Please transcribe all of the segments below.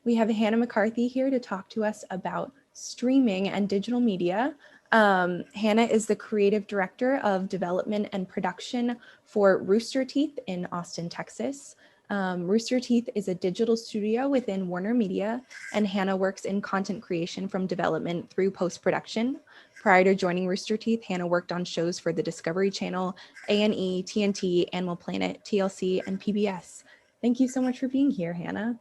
We have Hannah McCarthy here to talk to us about streaming and digital media. Hannah is the creative director of development and production for Rooster Teeth in Austin, Texas. Rooster Teeth is a digital studio within Warner Media, and Hannah works in content creation from development through post-production. Prior to joining Rooster Teeth, Hannah worked on shows for the Discovery Channel, A&E, TNT, Animal Planet, TLC, and PBS. Thank you so much for being here, Hannah.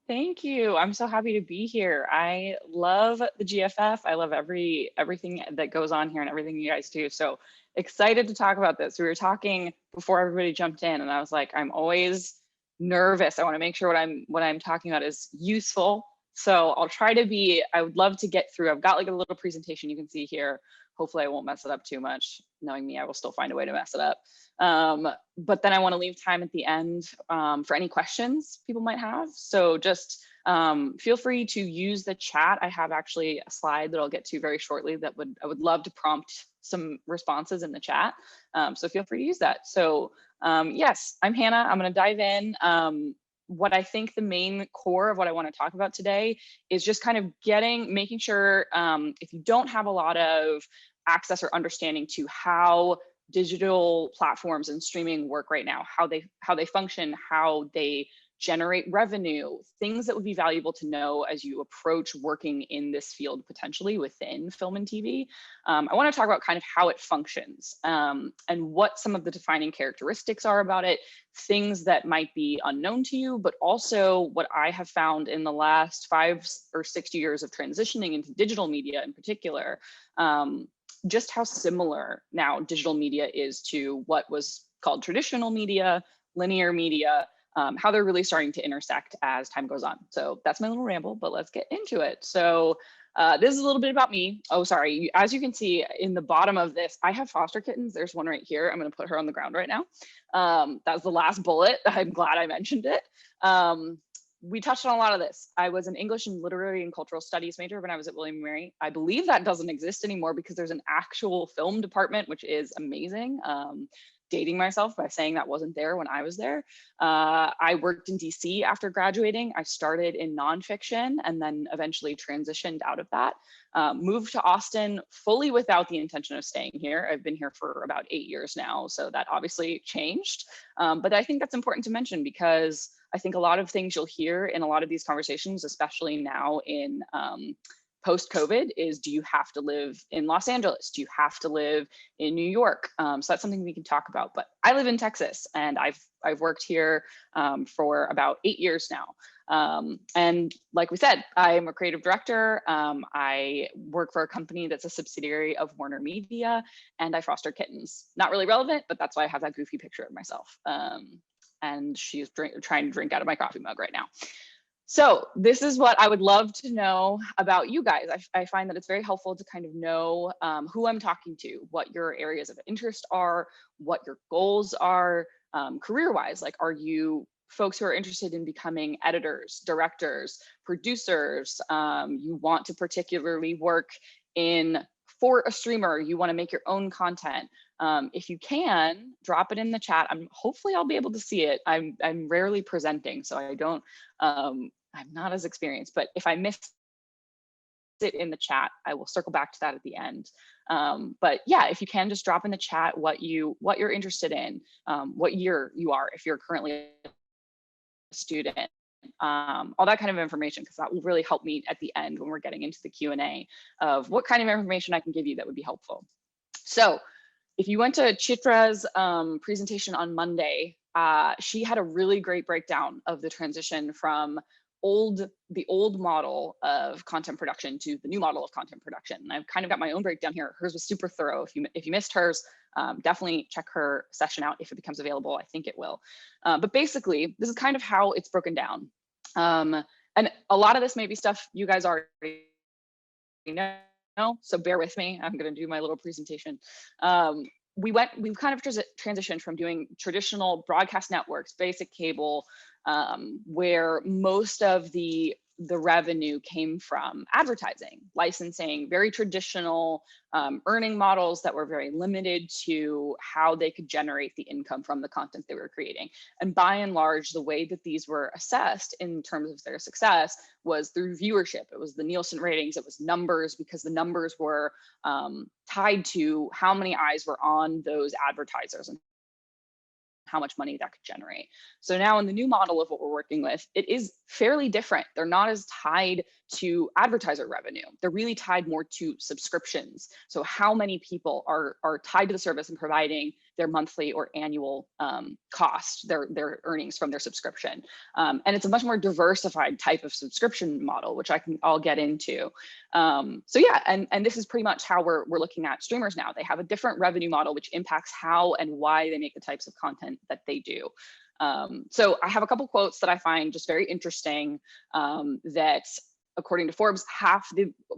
Thank you. I'm so happy to be here. I love the GFF. I love everything that goes on here and everything you guys do. So excited to talk about this. We were talking before everybody jumped in, and I was like, I'm always nervous. I want to make sure what I'm talking about is useful. So I'll try to be. I would love to get through. I've got like a little presentation you can see here. Hopefully I won't mess it up too much. Knowing me, I will still find a way to mess it up. But then I want to leave time at the end for any questions people might have. So just feel free to use the chat. I have actually a slide that I'll get to very shortly that I would love to prompt some responses in the chat. So feel free to use that. So yes, I'm Hannah. I'm going to dive in. What I think the main core of what I want to talk about today is just kind of making sure if you don't have a lot of access or understanding to how digital platforms and streaming work right now, how they function, how they generate revenue, things that would be valuable to know as you approach working in this field potentially within film and TV. I want to talk about kind of how it functions and what some of the defining characteristics are about it, things that might be unknown to you, but also what I have found in the last 5 or 6 years of transitioning into digital media in particular, just how similar now digital media is to what was called traditional media, linear media, how they're really starting to intersect as time goes on. So that's my little ramble, but let's get into it. So this is a little bit about me. Oh, sorry. As you can see in the bottom of this, I have foster kittens. There's one right here. I'm going to put her on the ground right now. That's the last bullet. I'm glad I mentioned it. We touched on a lot of this. I was an English and literary and cultural studies major when I was at William & Mary. I believe that doesn't exist anymore because there's an actual film department, which is amazing. Dating myself by saying that wasn't there when I was there. I worked in DC after graduating. I started in nonfiction and then eventually transitioned out of that. Moved to Austin fully without the intention of staying here. I've been here for about 8 years now, so that obviously changed. But I think that's important to mention because I think a lot of things you'll hear in a lot of these conversations, especially now in post-COVID, is do you have to live in Los Angeles? Do you have to live in New York? So that's something we can talk about. But I live in Texas, and I've worked here for about 8 years now. And like we said, I'm a creative director. I work for a company that's a subsidiary of Warner Media, and I foster kittens. Not really relevant, but that's why I have that goofy picture of myself. And she's trying to drink out of my coffee mug right now. So this is what I would love to know about you guys. I find that it's very helpful to kind of know who I'm talking to, what your areas of interest are, what your goals are, career-wise. Like, are you folks who are interested in becoming editors, directors, producers? You want to particularly work for a streamer, you want to make your own content. If you can, drop it in the chat. Hopefully I'll be able to see it. I'm rarely presenting, so I don't, I'm not as experienced, but if I miss it in the chat, I will circle back to that at the end. But yeah, if you can just drop in the chat what you're interested in, what year you are, if you're currently a student, all that kind of information, because that will really help me at the end when we're getting into the Q&A of what kind of information I can give you that would be helpful. So if you went to Chitra's presentation on Monday, she had a really great breakdown of the transition from the old model of content production to the new model of content production. And I've kind of got my own breakdown here. Hers was super thorough. If you missed hers, definitely check her session out if it becomes available. I think it will. But basically, this is kind of how it's broken down. And a lot of this may be stuff you guys already know, so bear with me. I'm going to do my little presentation. We've kind of transitioned from doing traditional broadcast networks, basic cable, where most of the the revenue came from advertising, licensing, very traditional earning models that were very limited to how they could generate the income from the content they were creating. And by and large, the way that these were assessed in terms of their success was through viewership. It was the Nielsen ratings, it was numbers, because the numbers were tied to how many eyes were on those advertisers and how much money that could generate. So now in the new model of what we're working with, it is fairly different. They're not as tied to advertiser revenue. They're really tied more to subscriptions. So how many people are tied to the service and providing their monthly or annual cost, their earnings from their subscription. And it's a much more diversified type of subscription model, which I'll get into. So yeah, and this is pretty much how we're looking at streamers now. They have a different revenue model, which impacts how and why they make the types of content that they do. So I have a couple quotes that I find just very interesting, that according to Forbes,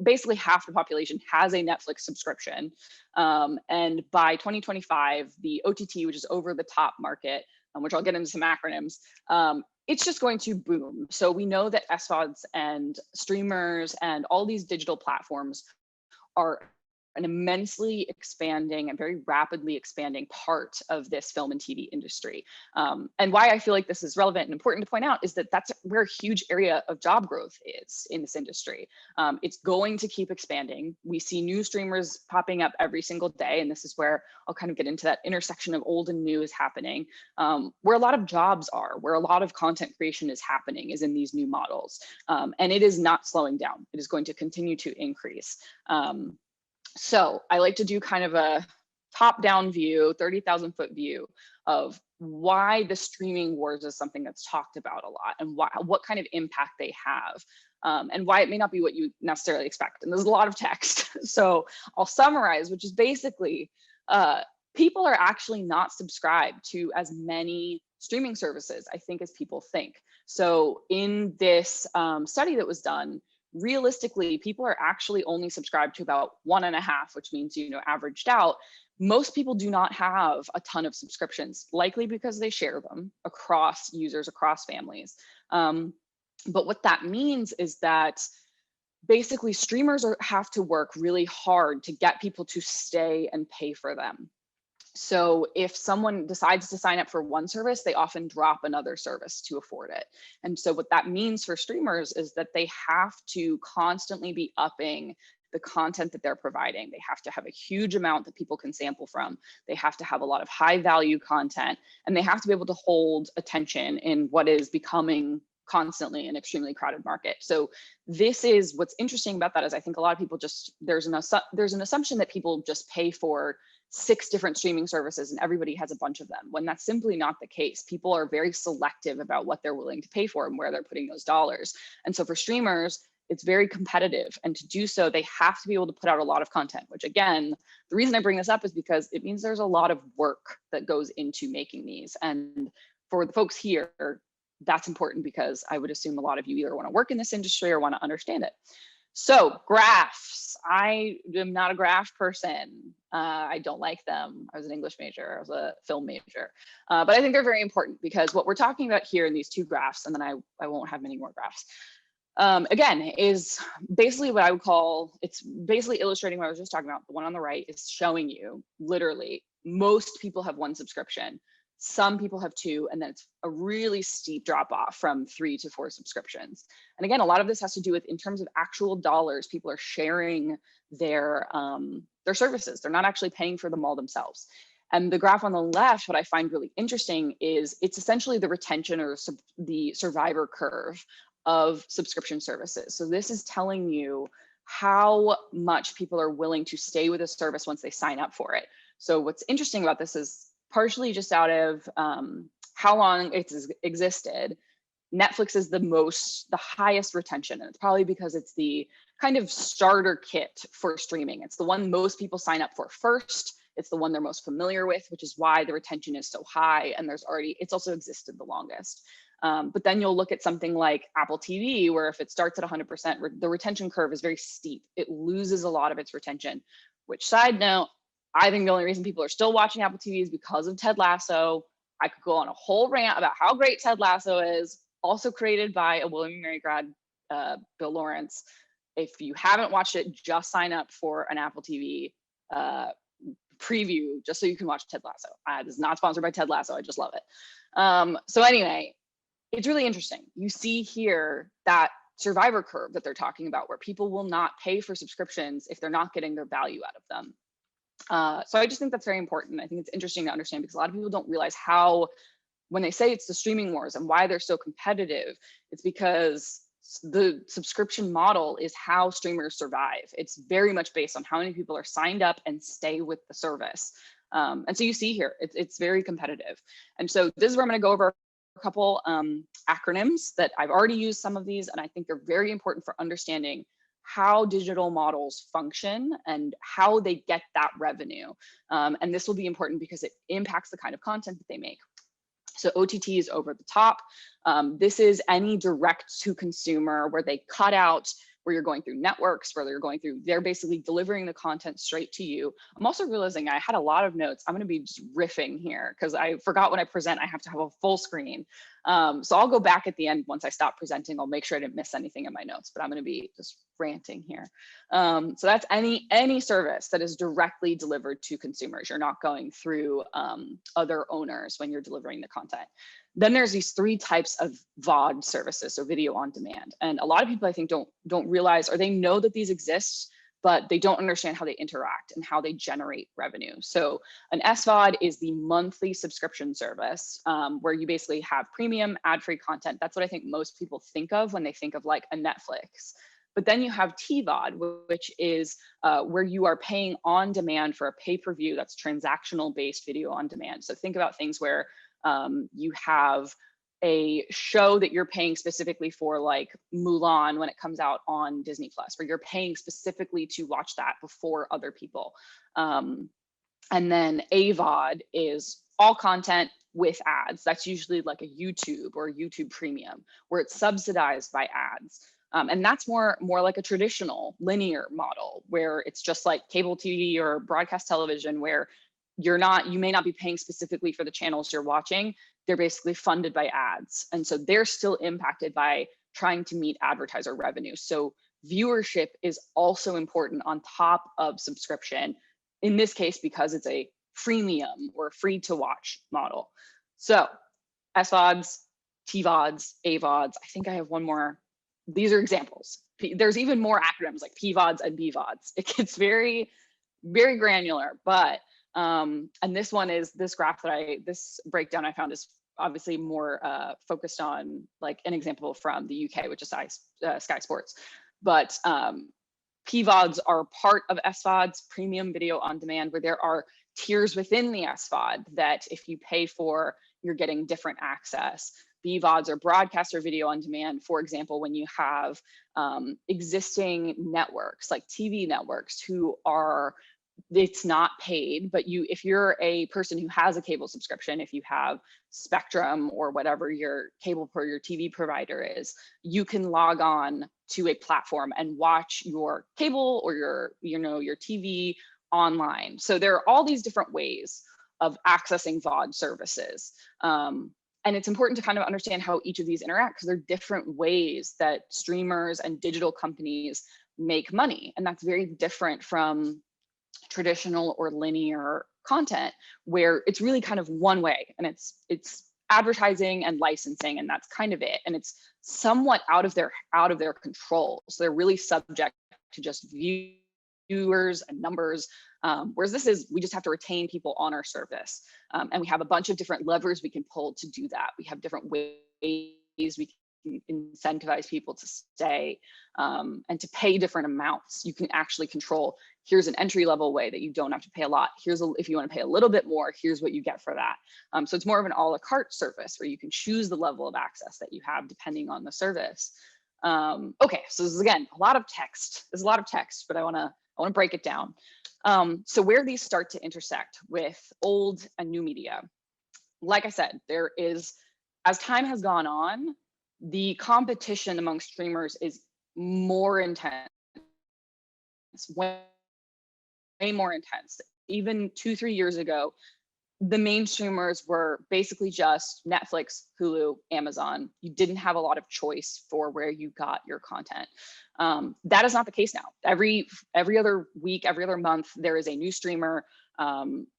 basically half the population has a Netflix subscription. And by 2025, the OTT, which is over the top market, which I'll get into some acronyms, it's just going to boom. So we know that SVODs and streamers and all these digital platforms are an immensely expanding and very rapidly expanding part of this film and TV industry. And why I feel like this is relevant and important to point out is that that's where a huge area of job growth is in this industry. It's going to keep expanding. We see new streamers popping up every single day. And this is where I'll kind of get into that intersection of old and new is happening, where a lot of jobs are, where a lot of content creation is happening is in these new models. And it is not slowing down. It is going to continue to increase. So I like to do kind of a top-down view, 30,000 foot view of why the streaming wars is something that's talked about a lot, and what kind of impact they have, and why it may not be what you necessarily expect. And there's a lot of text. So I'll summarize, which is basically, people are actually not subscribed to as many streaming services, I think, as people think. So in this study that was done, realistically, people are actually only subscribed to about 1.5, which means, averaged out. Most people do not have a ton of subscriptions, likely because they share them across users, across families. But what that means is that basically streamers have to work really hard to get people to stay and pay for them. So if someone decides to sign up for one service, they often drop another service to afford it. And so what that means for streamers is that they have to constantly be upping the content that they're providing. They have to have a huge amount that people can sample from. They have to have a lot of high value content, and they have to be able to hold attention in what is becoming constantly an extremely crowded market. So this is what's interesting about that, is I think a lot of people there's an assumption that people just pay for 6 different streaming services and everybody has a bunch of them, when that's simply not the case. People are very selective about what they're willing to pay for and where they're putting those dollars. And so for streamers, it's very competitive. And to do so, they have to be able to put out a lot of content, which again, the reason I bring this up is because it means there's a lot of work that goes into making these. And for the folks here, that's important because I would assume a lot of you either want to work in this industry or want to understand it. So graphs, I am not a graph person. I don't like them. I was an English major, I was a film major, but I think they're very important because what we're talking about here in these 2 graphs, and then I won't have many more graphs, again, is basically what I would call, it's basically illustrating what I was just talking about. The one on the right is showing you literally most people have 1 subscription. Some people have 2, and then it's a really steep drop off from 3 to 4 subscriptions. And again, a lot of this has to do with, in terms of actual dollars, people are sharing their services. They're not actually paying for them all themselves. And the graph on the left, what I find really interesting is it's essentially the retention or the survivor curve of subscription services. So this is telling you how much people are willing to stay with a service once they sign up for it. So what's interesting about this is, partially just out of how long it's existed, Netflix is the highest retention. And it's probably because it's the kind of starter kit for streaming. It's the one most people sign up for first. It's the one they're most familiar with, which is why the retention is so high. And it's also existed the longest. But then you'll look at something like Apple TV, where if it starts at 100%, the retention curve is very steep. It loses a lot of its retention, which, side note, I think the only reason people are still watching Apple TV is because of Ted Lasso. I could go on a whole rant about how great Ted Lasso is, also created by a William & Mary grad, Bill Lawrence. If you haven't watched it, just sign up for an Apple TV preview just so you can watch Ted Lasso. This is not sponsored by Ted Lasso. I just love it. So anyway, it's really interesting. You see here that survivor curve that they're talking about, where people will not pay for subscriptions if they're not getting their value out of them. So I just think that's very important. I think it's interesting to understand, because a lot of people don't realize how, when they say it's the streaming wars and why they're so competitive, it's because the subscription model is how streamers survive. It's very much based on how many people are signed up and stay with the service. And so you see here, it's very competitive. And so this is where I'm going to go over a couple acronyms that I've already used some of these, and I think they're very important for understanding how digital models function and how they get that revenue. And this will be important because it impacts the kind of content that they make. So OTT is over the top. This is any direct to consumer, where they cut out where you're going through networks, where they're basically delivering the content straight to you. I'm also realizing I had a lot of notes. I'm gonna be just riffing here because I forgot when I present, I have to have a full screen. So I'll go back at the end once I stop presenting. I'll make sure I didn't miss anything in my notes, but I'm gonna be just ranting here. So that's any service that is directly delivered to consumers. You're not going through other owners when you're delivering the content. Then there's these three types of VOD services, so video on demand. And a lot of people, I think, don't realize, or they know that these exist, but they don't understand how they interact and how they generate revenue. So an SVOD is the monthly subscription service, where you basically have premium ad-free content. That's what I think most people think of when they think of like a Netflix. But then you have TVOD, which is where you are paying on demand for a pay-per-view that's transactional based video on demand. So think about things where you have a show that you're paying specifically for, like Mulan when it comes out on Disney Plus, where you're paying specifically to watch that before other people. And then AVOD is all content with ads. That's usually like a YouTube or YouTube Premium, where it's subsidized by ads. And that's more like a traditional linear model, where it's just like cable TV or broadcast television, where you may not be paying specifically for the channels you're watching. They're basically funded by ads. And so they're still impacted by trying to meet advertiser revenue. So viewership is also important on top of subscription, in this case, because it's a freemium or free to watch model. So SVODs, TVODs, AVODs, I think I have one more. These are examples. There's even more acronyms like PVODs and BVODs. It gets very, very granular, but and this one is this graph this breakdown I found is obviously more focused on like an example from the UK, which is Sky Sports. But PVODs are part of SVODs, premium video on demand, where there are tiers within the SVOD that if you pay for, you're getting different access. BVODs are broadcaster video on demand. For example, when you have existing networks like TV networks who are, it's not paid, but if you're a person who has a cable subscription, if you have Spectrum or whatever your cable or your TV provider is, you can log on to a platform and watch your cable or your TV online. So there are all these different ways of accessing VOD services. And it's important to kind of understand how each of these interact, because they're different ways that streamers and digital companies make money. And that's very different from traditional or linear content, where it's really kind of one way, and it's advertising and licensing, and that's kind of it. And it's somewhat out of their control. So they're really subject to just viewers and numbers. Whereas we just have to retain people on our service. And we have a bunch of different levers we can pull to do that. We have different ways we can incentivize people to stay and to pay different amounts. You can actually control, here's an entry level way that you don't have to pay a lot. If you want to pay a little bit more, here's what you get for that. So it's more of an a la carte service where you can choose the level of access that you have depending on the service. Okay, so this is again, a lot of text. There's a lot of text, but I wanna break it down. So where these start to intersect with old and new media, like I said, there is, as time has gone on, the competition among streamers is more intense, way more intense. Even 2-3 years ago, the main streamers were basically just Netflix, Hulu, Amazon. You didn't have a lot of choice for where you got your content. That is not the case now. Every other week, every other month, there is a new streamer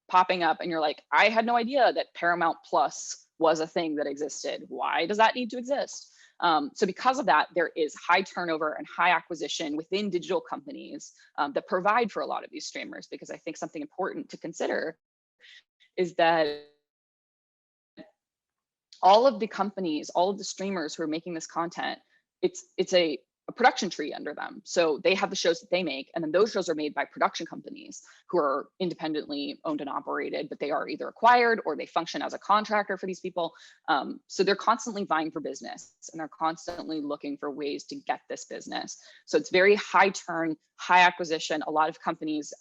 popping up, and you're like, I had no idea that Paramount Plus was a thing that existed. Why does that need to exist? So because of that, there is high turnover and high acquisition within digital companies that provide for a lot of these streamers, because I think something important to consider is that all of the companies, all of the streamers who are making this content, it's a production tree under them. So they have the shows that they make, and then those shows are made by production companies who are independently owned and operated, but they are either acquired or they function as a contractor for these people. So they're constantly vying for business, and they're constantly looking for ways to get this business. So it's very high turn, high acquisition. A lot of companies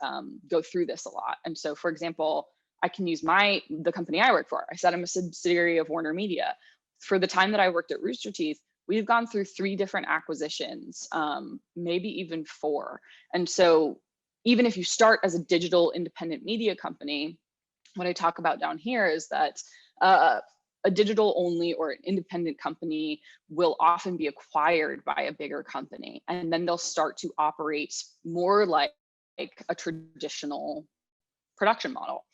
go through this a lot. And so, for example, I can use the company I work for. I said I'm a subsidiary of Warner Media. For the time that I worked at Rooster Teeth, we've gone through 3 different acquisitions, maybe even 4. And so even if you start as a digital independent media company, what I talk about down here is that a digital only or an independent company will often be acquired by a bigger company, and then they'll start to operate more like a traditional production model.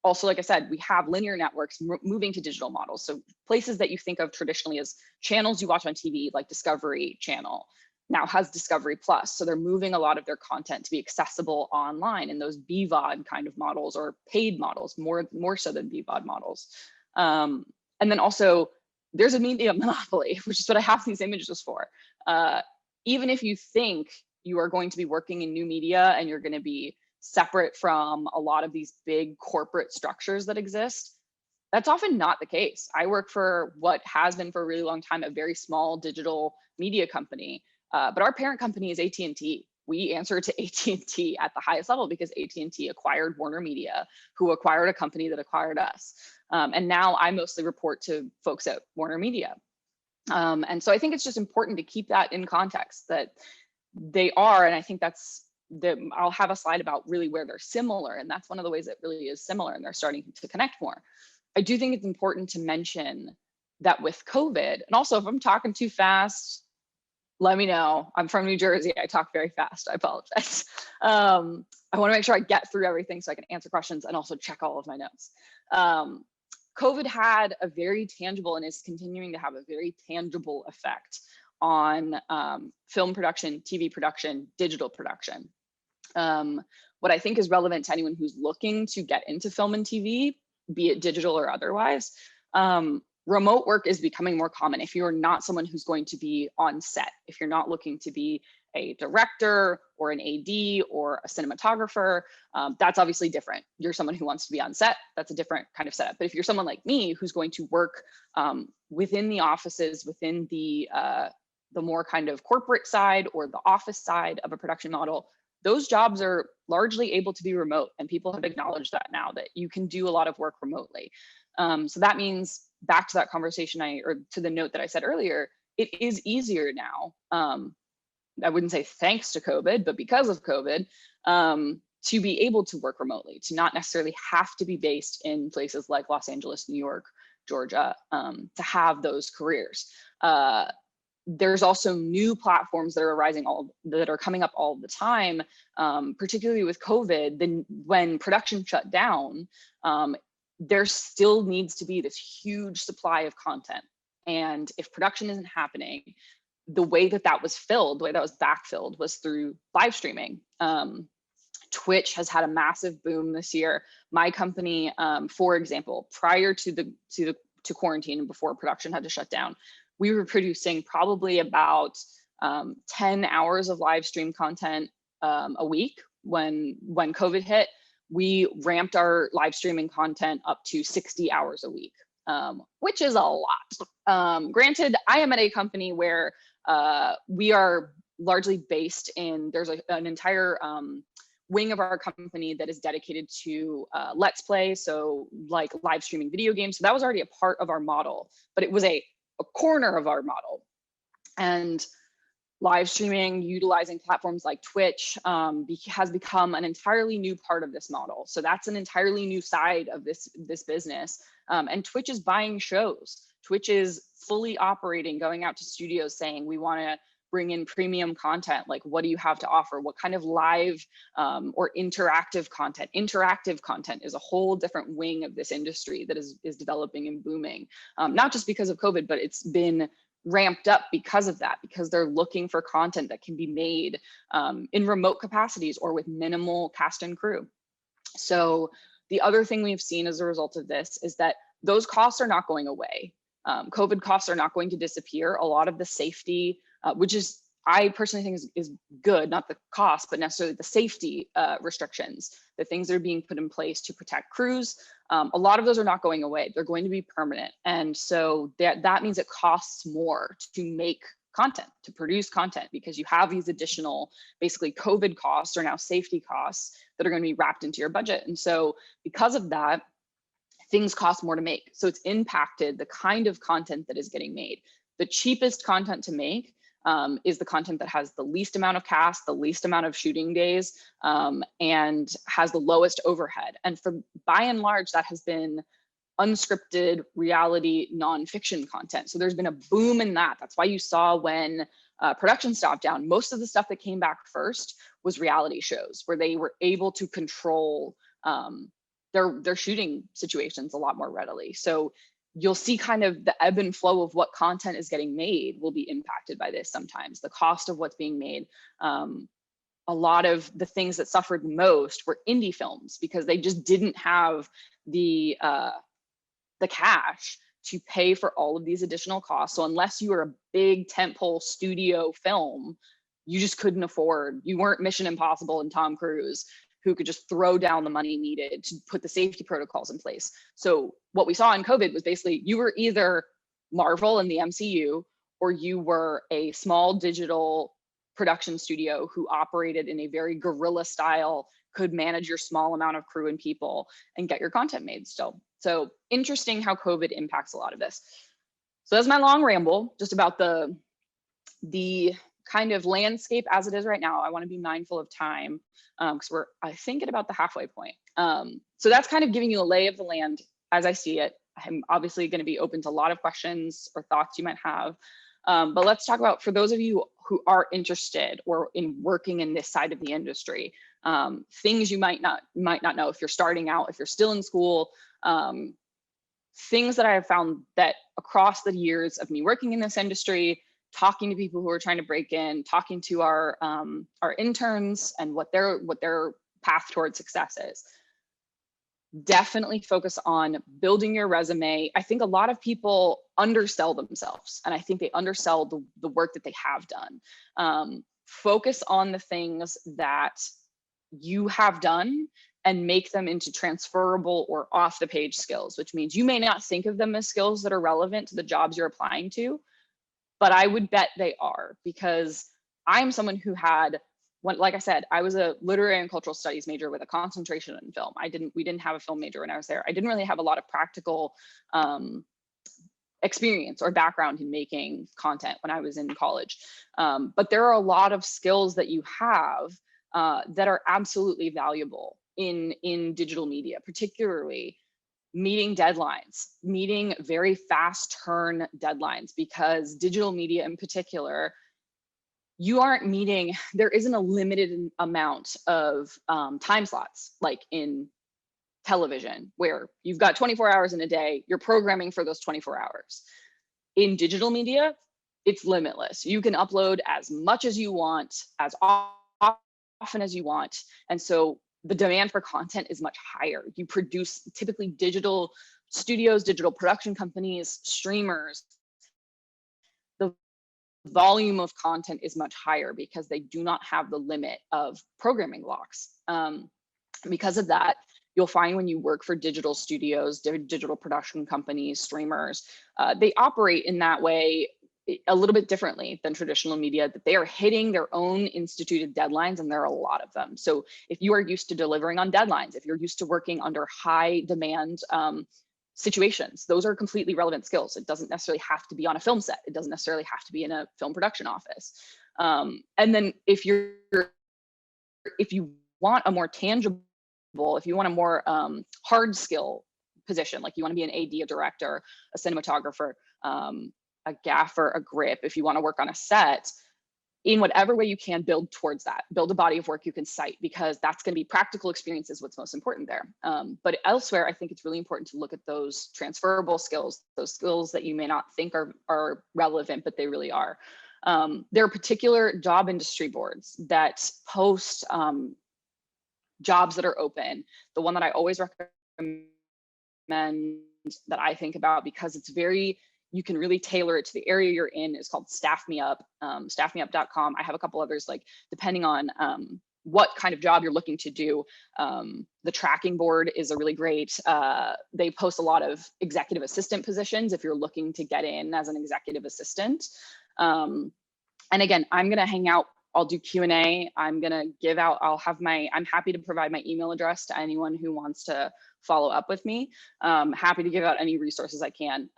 Also, like I said, we have linear networks moving to digital models. So places that you think of traditionally as channels you watch on TV, like Discovery Channel, now has Discovery Plus. So they're moving a lot of their content to be accessible online in those BVOD kind of models, or paid models, more so than BVOD models. And then also there's a media monopoly, which is what I have these images for. Even if you think you are going to be working in new media and you're going to be separate from a lot of these big corporate structures that exist, that's often not the case. I work for what has been for a really long time a very small digital media company, but our parent company is AT&T. We answer to AT&T at the highest level because AT&T acquired Warner Media, who acquired a company that acquired us. And now I mostly report to folks at Warner Media. And so I think it's just important to keep that in context, that they are, and I think I'll have a slide about really where they're similar, and that's one of the ways it really is similar, and they're starting to connect more. I do think it's important to mention that with COVID, and also if I'm talking too fast, let me know. I'm from New Jersey. I talk very fast. I apologize. I want to make sure I get through everything so I can answer questions and also check all of my notes. COVID had a very tangible, and is continuing to have a very tangible effect on film production, TV production, digital production. What I think is relevant to anyone who's looking to get into film and TV, be it digital or otherwise, remote work is becoming more common. If you're not someone who's going to be on set, if you're not looking to be a director or an AD or a cinematographer, that's obviously different. You're someone who wants to be on set, that's a different kind of setup. But if you're someone like me who's going to work within the offices, within the more kind of corporate side or the office side of a production model, those jobs are largely able to be remote, and people have acknowledged that now, that you can do a lot of work remotely. So that means, back to that conversation or to the note that I said earlier, it is easier now. I wouldn't say thanks to COVID, but because of COVID, to be able to work remotely, to not necessarily have to be based in places like Los Angeles, New York, Georgia, to have those careers. There's also new platforms that are that are coming up all the time, particularly with COVID. Then when production shut down, there still needs to be this huge supply of content. And if production isn't happening, the way that was filled, the way that was backfilled, was through live streaming. Twitch has had a massive boom this year. My company, for example, prior to quarantine and before production had to shut down, we were producing probably about 10 hours of live stream content a week. When COVID hit, we ramped our live streaming content up to 60 hours a week, which is a lot. Granted, I am at a company where we are largely based in, there's an entire wing of our company that is dedicated to Let's Play, so like live streaming video games. So that was already a part of our model, but it was a corner of our model. And live streaming, utilizing platforms like Twitch has become an entirely new part of this model. So that's an entirely new side of this business. And Twitch is buying shows. Twitch is fully operating, going out to studios saying, we want to bring in premium content. Like, what do you have to offer? What kind of live or interactive content? Interactive content is a whole different wing of this industry that is developing and booming, not just because of COVID, but it's been ramped up because of that, because they're looking for content that can be made in remote capacities or with minimal cast and crew. So the other thing we've seen as a result of this is that those costs are not going away. COVID costs are not going to disappear. A lot of the safety, which is, I personally think is good, not the cost, but necessarily the safety restrictions, the things that are being put in place to protect crews. A lot of those are not going away. They're going to be permanent. And so that means it costs more to make content, to produce content, because you have these additional, basically COVID costs or now safety costs that are going to be wrapped into your budget. And so because of that, things cost more to make. So it's impacted the kind of content that is getting made. The cheapest content to make is the content that has the least amount of cast, the least amount of shooting days, and has the lowest overhead. And by and large, that has been unscripted reality nonfiction content. So there's been a boom in that. That's why you saw when production stopped down, most of the stuff that came back first was reality shows, where they were able to control their shooting situations a lot more readily. So you'll see kind of the ebb and flow of what content is getting made will be impacted by this sometimes. The cost of what's being made. A lot of the things that suffered most were indie films because they just didn't have the cash to pay for all of these additional costs. So unless you were a big tentpole studio film, you just couldn't afford, you weren't Mission Impossible and Tom Cruise, who could just throw down the money needed to put the safety protocols in place. So what we saw in COVID was basically you were either Marvel and the MCU, or you were a small digital production studio who operated in a very guerrilla style, could manage your small amount of crew and people and get your content made still. So interesting how COVID impacts a lot of this. So that's my long ramble just about the kind of landscape as it is right now. I want to be mindful of time because we're, I think, at about the halfway point. So that's kind of giving you a lay of the land as I see it. I'm obviously going to be open to a lot of questions or thoughts you might have. But let's talk about, for those of you who are interested or in working in this side of the industry, things you might not know if you're starting out, if you're still in school, things that I have found that across the years of me working in this industry, talking to people who are trying to break in, talking to our interns and what their path towards success is. Definitely focus on building your resume. I think a lot of people undersell themselves, and I think they undersell the work that they have done. Focus on the things that you have done and make them into transferable or off the page skills, which means you may not think of them as skills that are relevant to the jobs you're applying to, but I would bet they are, because I'm someone who had, like I said, I was a literary and cultural studies major with a concentration in film. We didn't have a film major when I was there. I didn't really have a lot of practical experience or background in making content when I was in college. But there are a lot of skills that you have that are absolutely valuable in digital media, particularly meeting deadlines, meeting very fast turn deadlines, because digital media in particular, you aren't meeting, there isn't a limited amount of time slots like in television where you've got 24 hours in a day, you're programming for those 24 hours. In digital media, it's limitless. You can upload as much as you want, as often as you want. And so the demand for content is much higher. You produce typically digital studios, digital production companies, streamers. The volume of content is much higher because they do not have the limit of programming blocks. Because of that, you'll find when you work for digital studios, digital production companies, streamers, they operate in that way a little bit differently than traditional media, that they are hitting their own instituted deadlines, and there are a lot of them. So if you are used to delivering on deadlines, if you're used to working under high demand situations, those are completely relevant skills. It doesn't necessarily have to be on a film set. It doesn't necessarily have to be in a film production office. And then if you want a more tangible, if you want a more hard skill position, like you want to be an AD, a director, a cinematographer, a gaffer, a grip, if you want to work on a set, in whatever way you can, build towards that, build a body of work you can cite, because that's going to be practical experience is what's most important there. But elsewhere, I think it's really important to look at those transferable skills, those skills that you may not think are relevant, but they really are. There are particular job industry boards that post jobs that are open. The one that I always recommend that I think about, because it's very, you can really tailor it to the area you're in, is called Staff Me Up, staffmeup.com. I have a couple others, like depending on what kind of job you're looking to do. The tracking board is a really great, they post a lot of executive assistant positions if you're looking to get in as an executive assistant. And again, I'm gonna hang out, I'll do Q&A. I'm gonna give out, I'm happy to provide my email address to anyone who wants to follow up with me. Happy to give out any resources I can.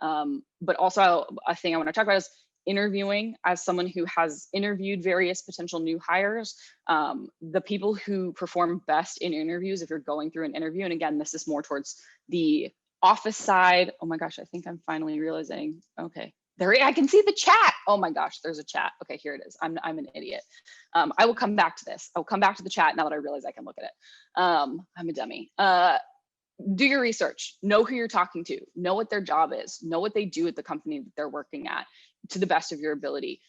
But also a thing I wanna talk about is interviewing. As someone who has interviewed various potential new hires, the people who perform best in interviews, if you're going through an interview, and again, this is more towards the office side. Oh my gosh, I think I'm finally realizing, okay. I can see the chat. Oh my gosh, there's a chat. Okay, here it is. I'm an idiot. I will come back to this. I'll come back to the chat now that I realize I can look at it. I'm a dummy. Do your research. Know who you're talking to. Know what their job is. Know what they do at the company that they're working at to the best of your ability.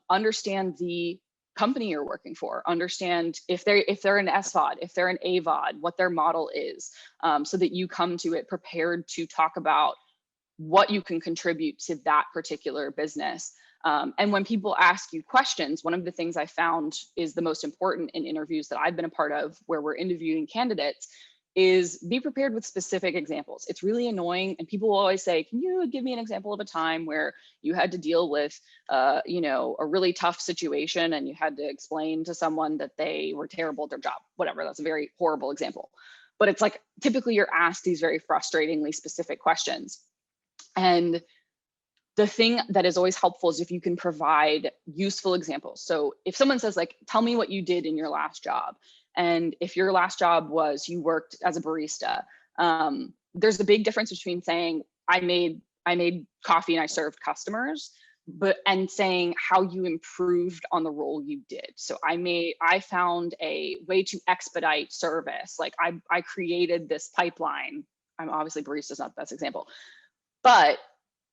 Understand the company you're working for. Understand if they're an SVOD, if they're an AVOD, what their model is, so that you come to it prepared to talk about what you can contribute to that particular business. And when people ask you questions, one of the things I found is the most important in interviews that I've been a part of, where we're interviewing candidates, is be prepared with specific examples. It's really annoying, and people will always say, can you give me an example of a time where you had to deal with a really tough situation and you had to explain to someone that they were terrible at their job, whatever. That's a very horrible example. But it's like, typically you're asked these very frustratingly specific questions. And the thing that is always helpful is if you can provide useful examples. So if someone says, like, tell me what you did in your last job. And if your last job was you worked as a barista, there's a big difference between saying I made coffee and I served customers, and saying how you improved on the role you did. So I found a way to expedite service. Like I created this pipeline. I'm obviously barista's not the best example, but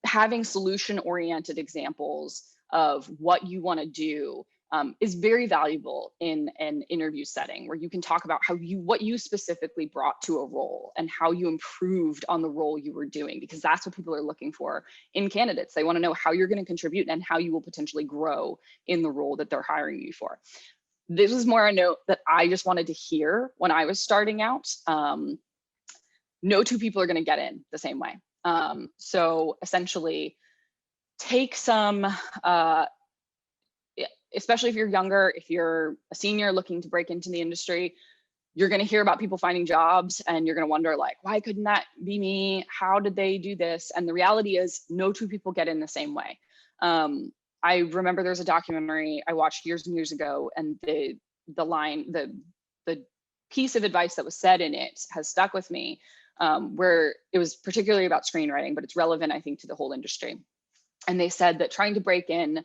having solution-oriented examples of what you want to do is very valuable in an interview setting, where you can talk about what you specifically brought to a role and how you improved on the role you were doing, because that's what people are looking for in candidates. They want to know how you're going to contribute and how you will potentially grow in the role that they're hiring you for. This was more a note that I just wanted to hear when I was starting out. No two people are going to get in the same way. So essentially take some, especially if you're younger, if you're a senior looking to break into the industry, you're going to hear about people finding jobs and you're going to wonder, like, why couldn't that be me? How did they do this? And the reality is no two people get in the same way. I remember there's a documentary I watched years and years ago, and the piece of advice that was said in it has stuck with me, where it was particularly about screenwriting, but it's relevant, I think, to the whole industry. And they said that trying to break in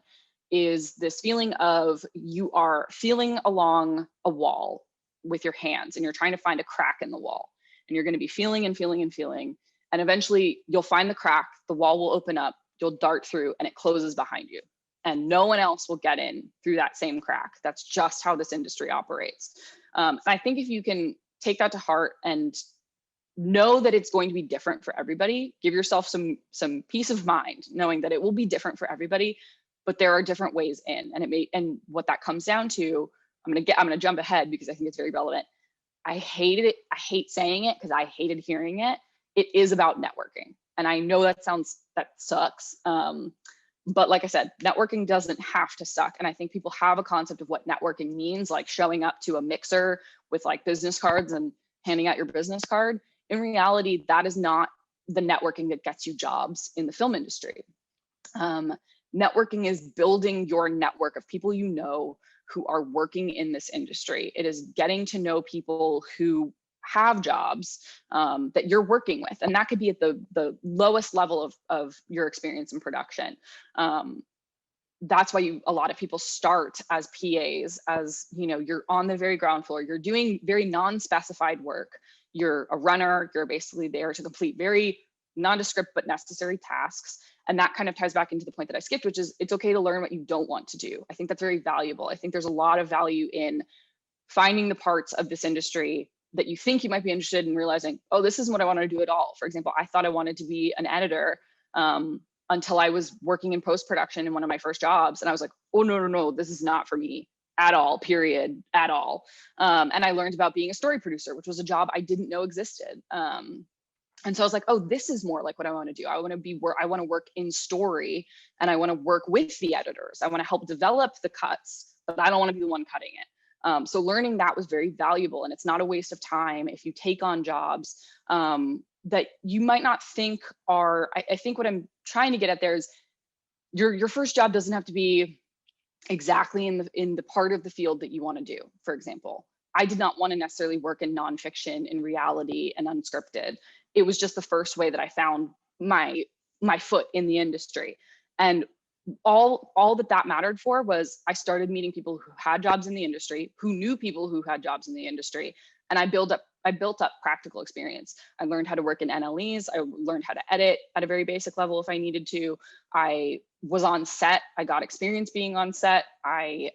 is this feeling of you are feeling along a wall with your hands and you're trying to find a crack in the wall, and you're going to be feeling and feeling and feeling. And eventually you'll find the crack, the wall will open up, you'll dart through, and it closes behind you. And no one else will get in through that same crack. That's just how this industry operates. And I think if you can take that to heart and know that it's going to be different for everybody, give yourself some peace of mind, knowing that it will be different for everybody, but there are different ways in. And what that comes down to, I'm gonna jump ahead because I think it's very relevant. I hated it. I hate saying it because I hated hearing it. It is about networking. And I know that sucks. But like I said, networking doesn't have to suck. And I think people have a concept of what networking means, like showing up to a mixer with like business cards and handing out your business card. In reality, that is not the networking that gets you jobs in the film industry. Networking is building your network of people you know who are working in this industry. It is getting to know people who have jobs that you're working with. And that could be at the lowest level of your experience in production. That's why a lot of people start as PAs, as, you know, you're on the very ground floor, you're doing very non-specified work. You're a runner, you're basically there to complete very nondescript but necessary tasks. And that kind of ties back into the point that I skipped, which is it's okay to learn what you don't want to do. I think that's very valuable. I think there's a lot of value in finding the parts of this industry that you think you might be interested in, realizing, oh, this isn't what I want to do at all. For example, I thought I wanted to be an editor until I was working in post-production in one of my first jobs. And I was like, oh, no, this is not for me at all, period, at all. And I learned about being a story producer, which was a job I didn't know existed. And so I was like, oh, this is more like what I want to do. I want to work in story, and I want to work with the editors. I want to help develop the cuts, but I don't want to be the one cutting it. So learning that was very valuable, and it's not a waste of time if you take on jobs that you might not think are, I think what I'm trying to get at there is your first job doesn't have to be exactly in the part of the field that you want to do. For example, I did not want to necessarily work in nonfiction, in reality, and unscripted. It was just the first way that I found my foot in the industry. And all that mattered for was I started meeting people who had jobs in the industry, who knew people who had jobs in the industry, and I built up practical experience. I learned how to work in NLEs. I learned how to edit at a very basic level if I needed to. I was on set. I got experience being on set. I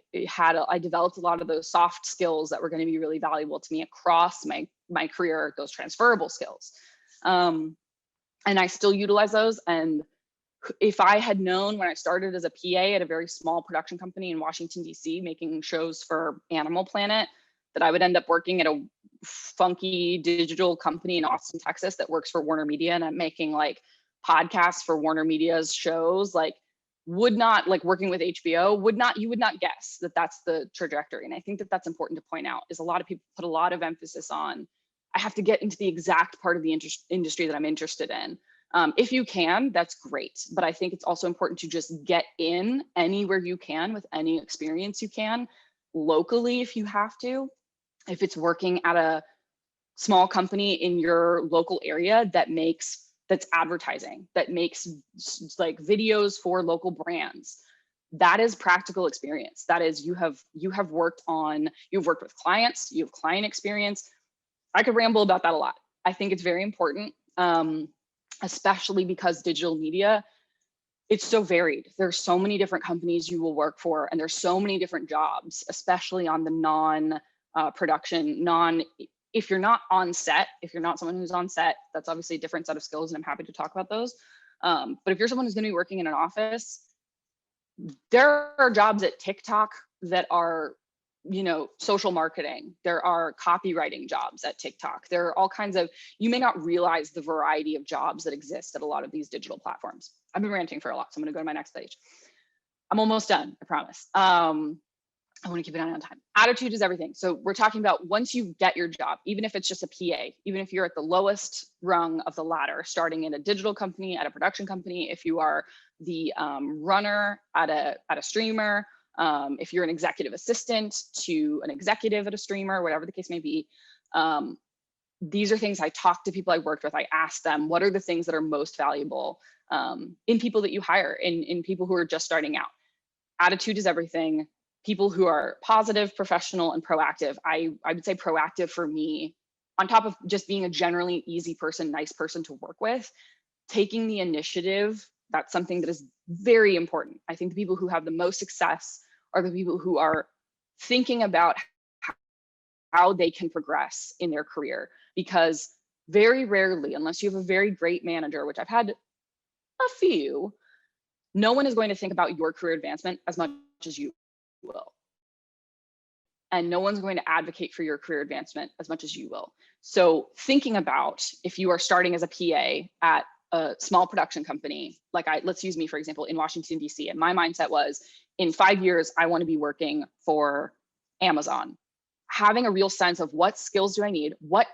developed a lot of those soft skills that were going to be really valuable to me across my career, those transferable skills. And I still utilize those. And if I had known when I started as a PA at a very small production company in Washington, D.C., making shows for Animal Planet, that I would end up working at a funky digital company in Austin, Texas that works for Warner Media, and I'm making like podcasts for Warner Media's shows, like would not, like working with HBO, you would not guess that that's the trajectory. And I think that that's important to point out, is a lot of people put a lot of emphasis on, I have to get into the exact part of the industry that I'm interested in. If you can, that's great. But I think it's also important to just get in anywhere you can with any experience you can, locally if you have to. If it's working at a small company in your local area that's advertising, that makes like videos for local brands, that is practical experience. That is, you've worked with clients, you have client experience. I could ramble about that a lot. I think it's very important, especially because digital media, it's so varied. There's so many different companies you will work for, and there's so many different jobs, especially on the non-production, if you're not on set, if you're not someone who's on set, that's obviously a different set of skills, and I'm happy to talk about those. But if you're someone who's going to be working in an office, there are jobs at TikTok that are, social marketing. There are copywriting jobs at TikTok. There are all kinds of, you may not realize the variety of jobs that exist at a lot of these digital platforms. I've been ranting for a lot, so I'm going to go to my next page. I'm almost done, I promise. I want to keep an eye on time. Attitude is everything. So we're talking about once you get your job, even if it's just a PA, even if you're at the lowest rung of the ladder, starting in a digital company, at a production company, if you are the runner at a streamer, if you're an executive assistant to an executive at a streamer, whatever the case may be, these are things I talk to people I worked with. I ask them, what are the things that are most valuable in people that you hire, in people who are just starting out? Attitude is everything. People who are positive, professional, and proactive. I would say proactive for me, on top of just being a generally easy person, nice person to work with, taking the initiative, that's something that is very important. I think the people who have the most success are the people who are thinking about how they can progress in their career, because very rarely, unless you have a very great manager, which I've had a few, no one is going to think about your career advancement as much as you will. And no one's going to advocate for your career advancement as much as you will. So thinking about, if you are starting as a PA at a small production company, like let's use me, for example, in Washington, D.C. And my mindset was, in 5 years, I want to be working for Amazon. Having a real sense of what skills do I need? What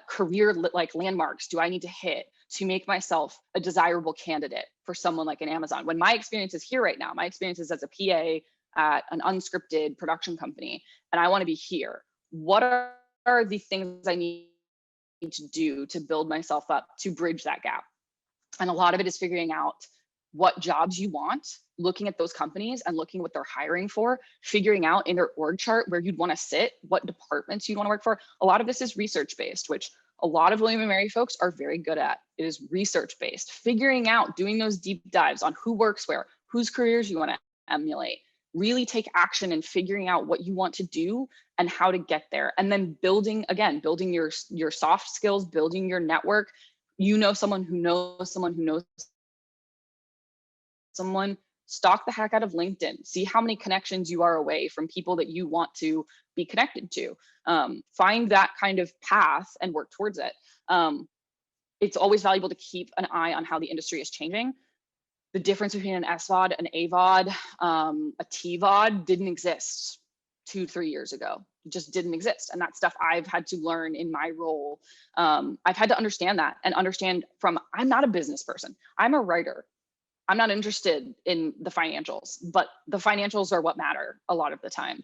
career like landmarks do I need to hit to make myself a desirable candidate for someone like an Amazon. When my experience is here right now, my experience is as a PA at an unscripted production company, and I want to be here. What are the things I need to do to build myself up to bridge that gap? And a lot of it is figuring out what jobs you want, looking at those companies and looking what they're hiring for, figuring out in their org chart where you'd want to sit, what departments you'd want to work for. A lot of this is research based, which a lot of William and Mary folks are very good at. It is research based, figuring out, doing those deep dives on who works where, whose careers you want to emulate, really take action and figuring out what you want to do and how to get there. And then building, again, building your soft skills, building your network. You know someone who knows someone who knows someone. Stalk the heck out of LinkedIn. See how many connections you are away from people that you want to be connected to. Find that kind of path and work towards it. It's always valuable to keep an eye on how the industry is changing. The difference between an SVOD, an AVOD, a TVOD didn't exist 2-3 years ago. It just didn't exist. And that stuff I've had to learn in my role. I've had to understand that and understand from, I'm not a business person. I'm a writer. I'm not interested in the financials, but the financials are what matter a lot of the time.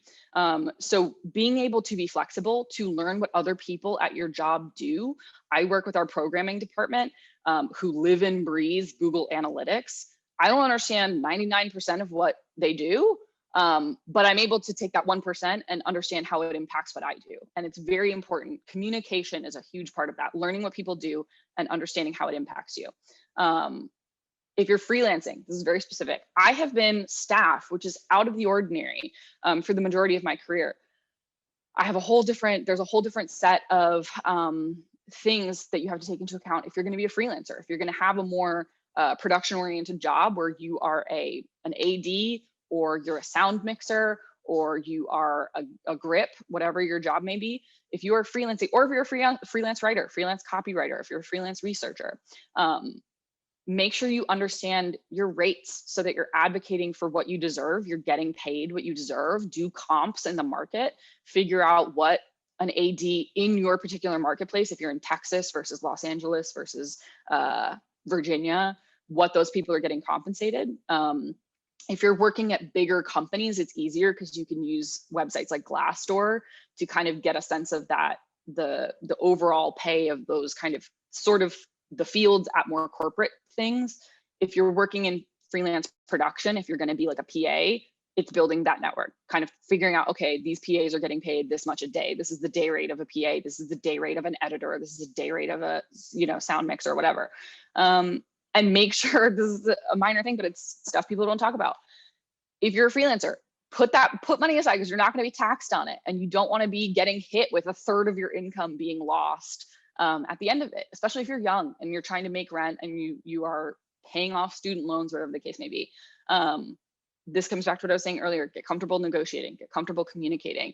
So being able to be flexible to learn what other people at your job do. I work with our programming department who live and breathe Google Analytics. I don't understand 99% of what they do, but I'm able to take that 1% and understand how it impacts what I do. And it's very important. Communication is a huge part of that, learning what people do and understanding how it impacts you. If you're freelancing, this is very specific. I have been staff, which is out of the ordinary for the majority of my career. I have there's a whole different set of things that you have to take into account if you're going to be a freelancer. If you're going to have a more production-oriented job where you are an AD, or you're a sound mixer, or you are a grip, whatever your job may be. If you are freelancing, or if you're a freelance writer, freelance copywriter, if you're a freelance researcher, make sure you understand your rates so that you're advocating for what you deserve. You're getting paid what you deserve. Do comps in the market. Figure out what an AD in your particular marketplace, if you're in Texas versus Los Angeles versus Virginia, what those people are getting compensated. If you're working at bigger companies, it's easier because you can use websites like Glassdoor to kind of get a sense of that, the overall pay of those kind of sort of the fields at more corporate things. If you're working in freelance production, if you're going to be like a PA, it's building that network, kind of figuring out, okay, these PAs are getting paid this much a day. This is the day rate of a PA. This is the day rate of an editor. This is the day rate of a, sound mixer or whatever. And make sure, this is a minor thing, but it's stuff people don't talk about. If you're a freelancer, put money aside because you're not going to be taxed on it. And you don't want to be getting hit with 1/3 of your income being lost at the end of it, especially if you're young and you're trying to make rent and you are paying off student loans, whatever the case may be. This comes back to what I was saying earlier, get comfortable negotiating, get comfortable communicating.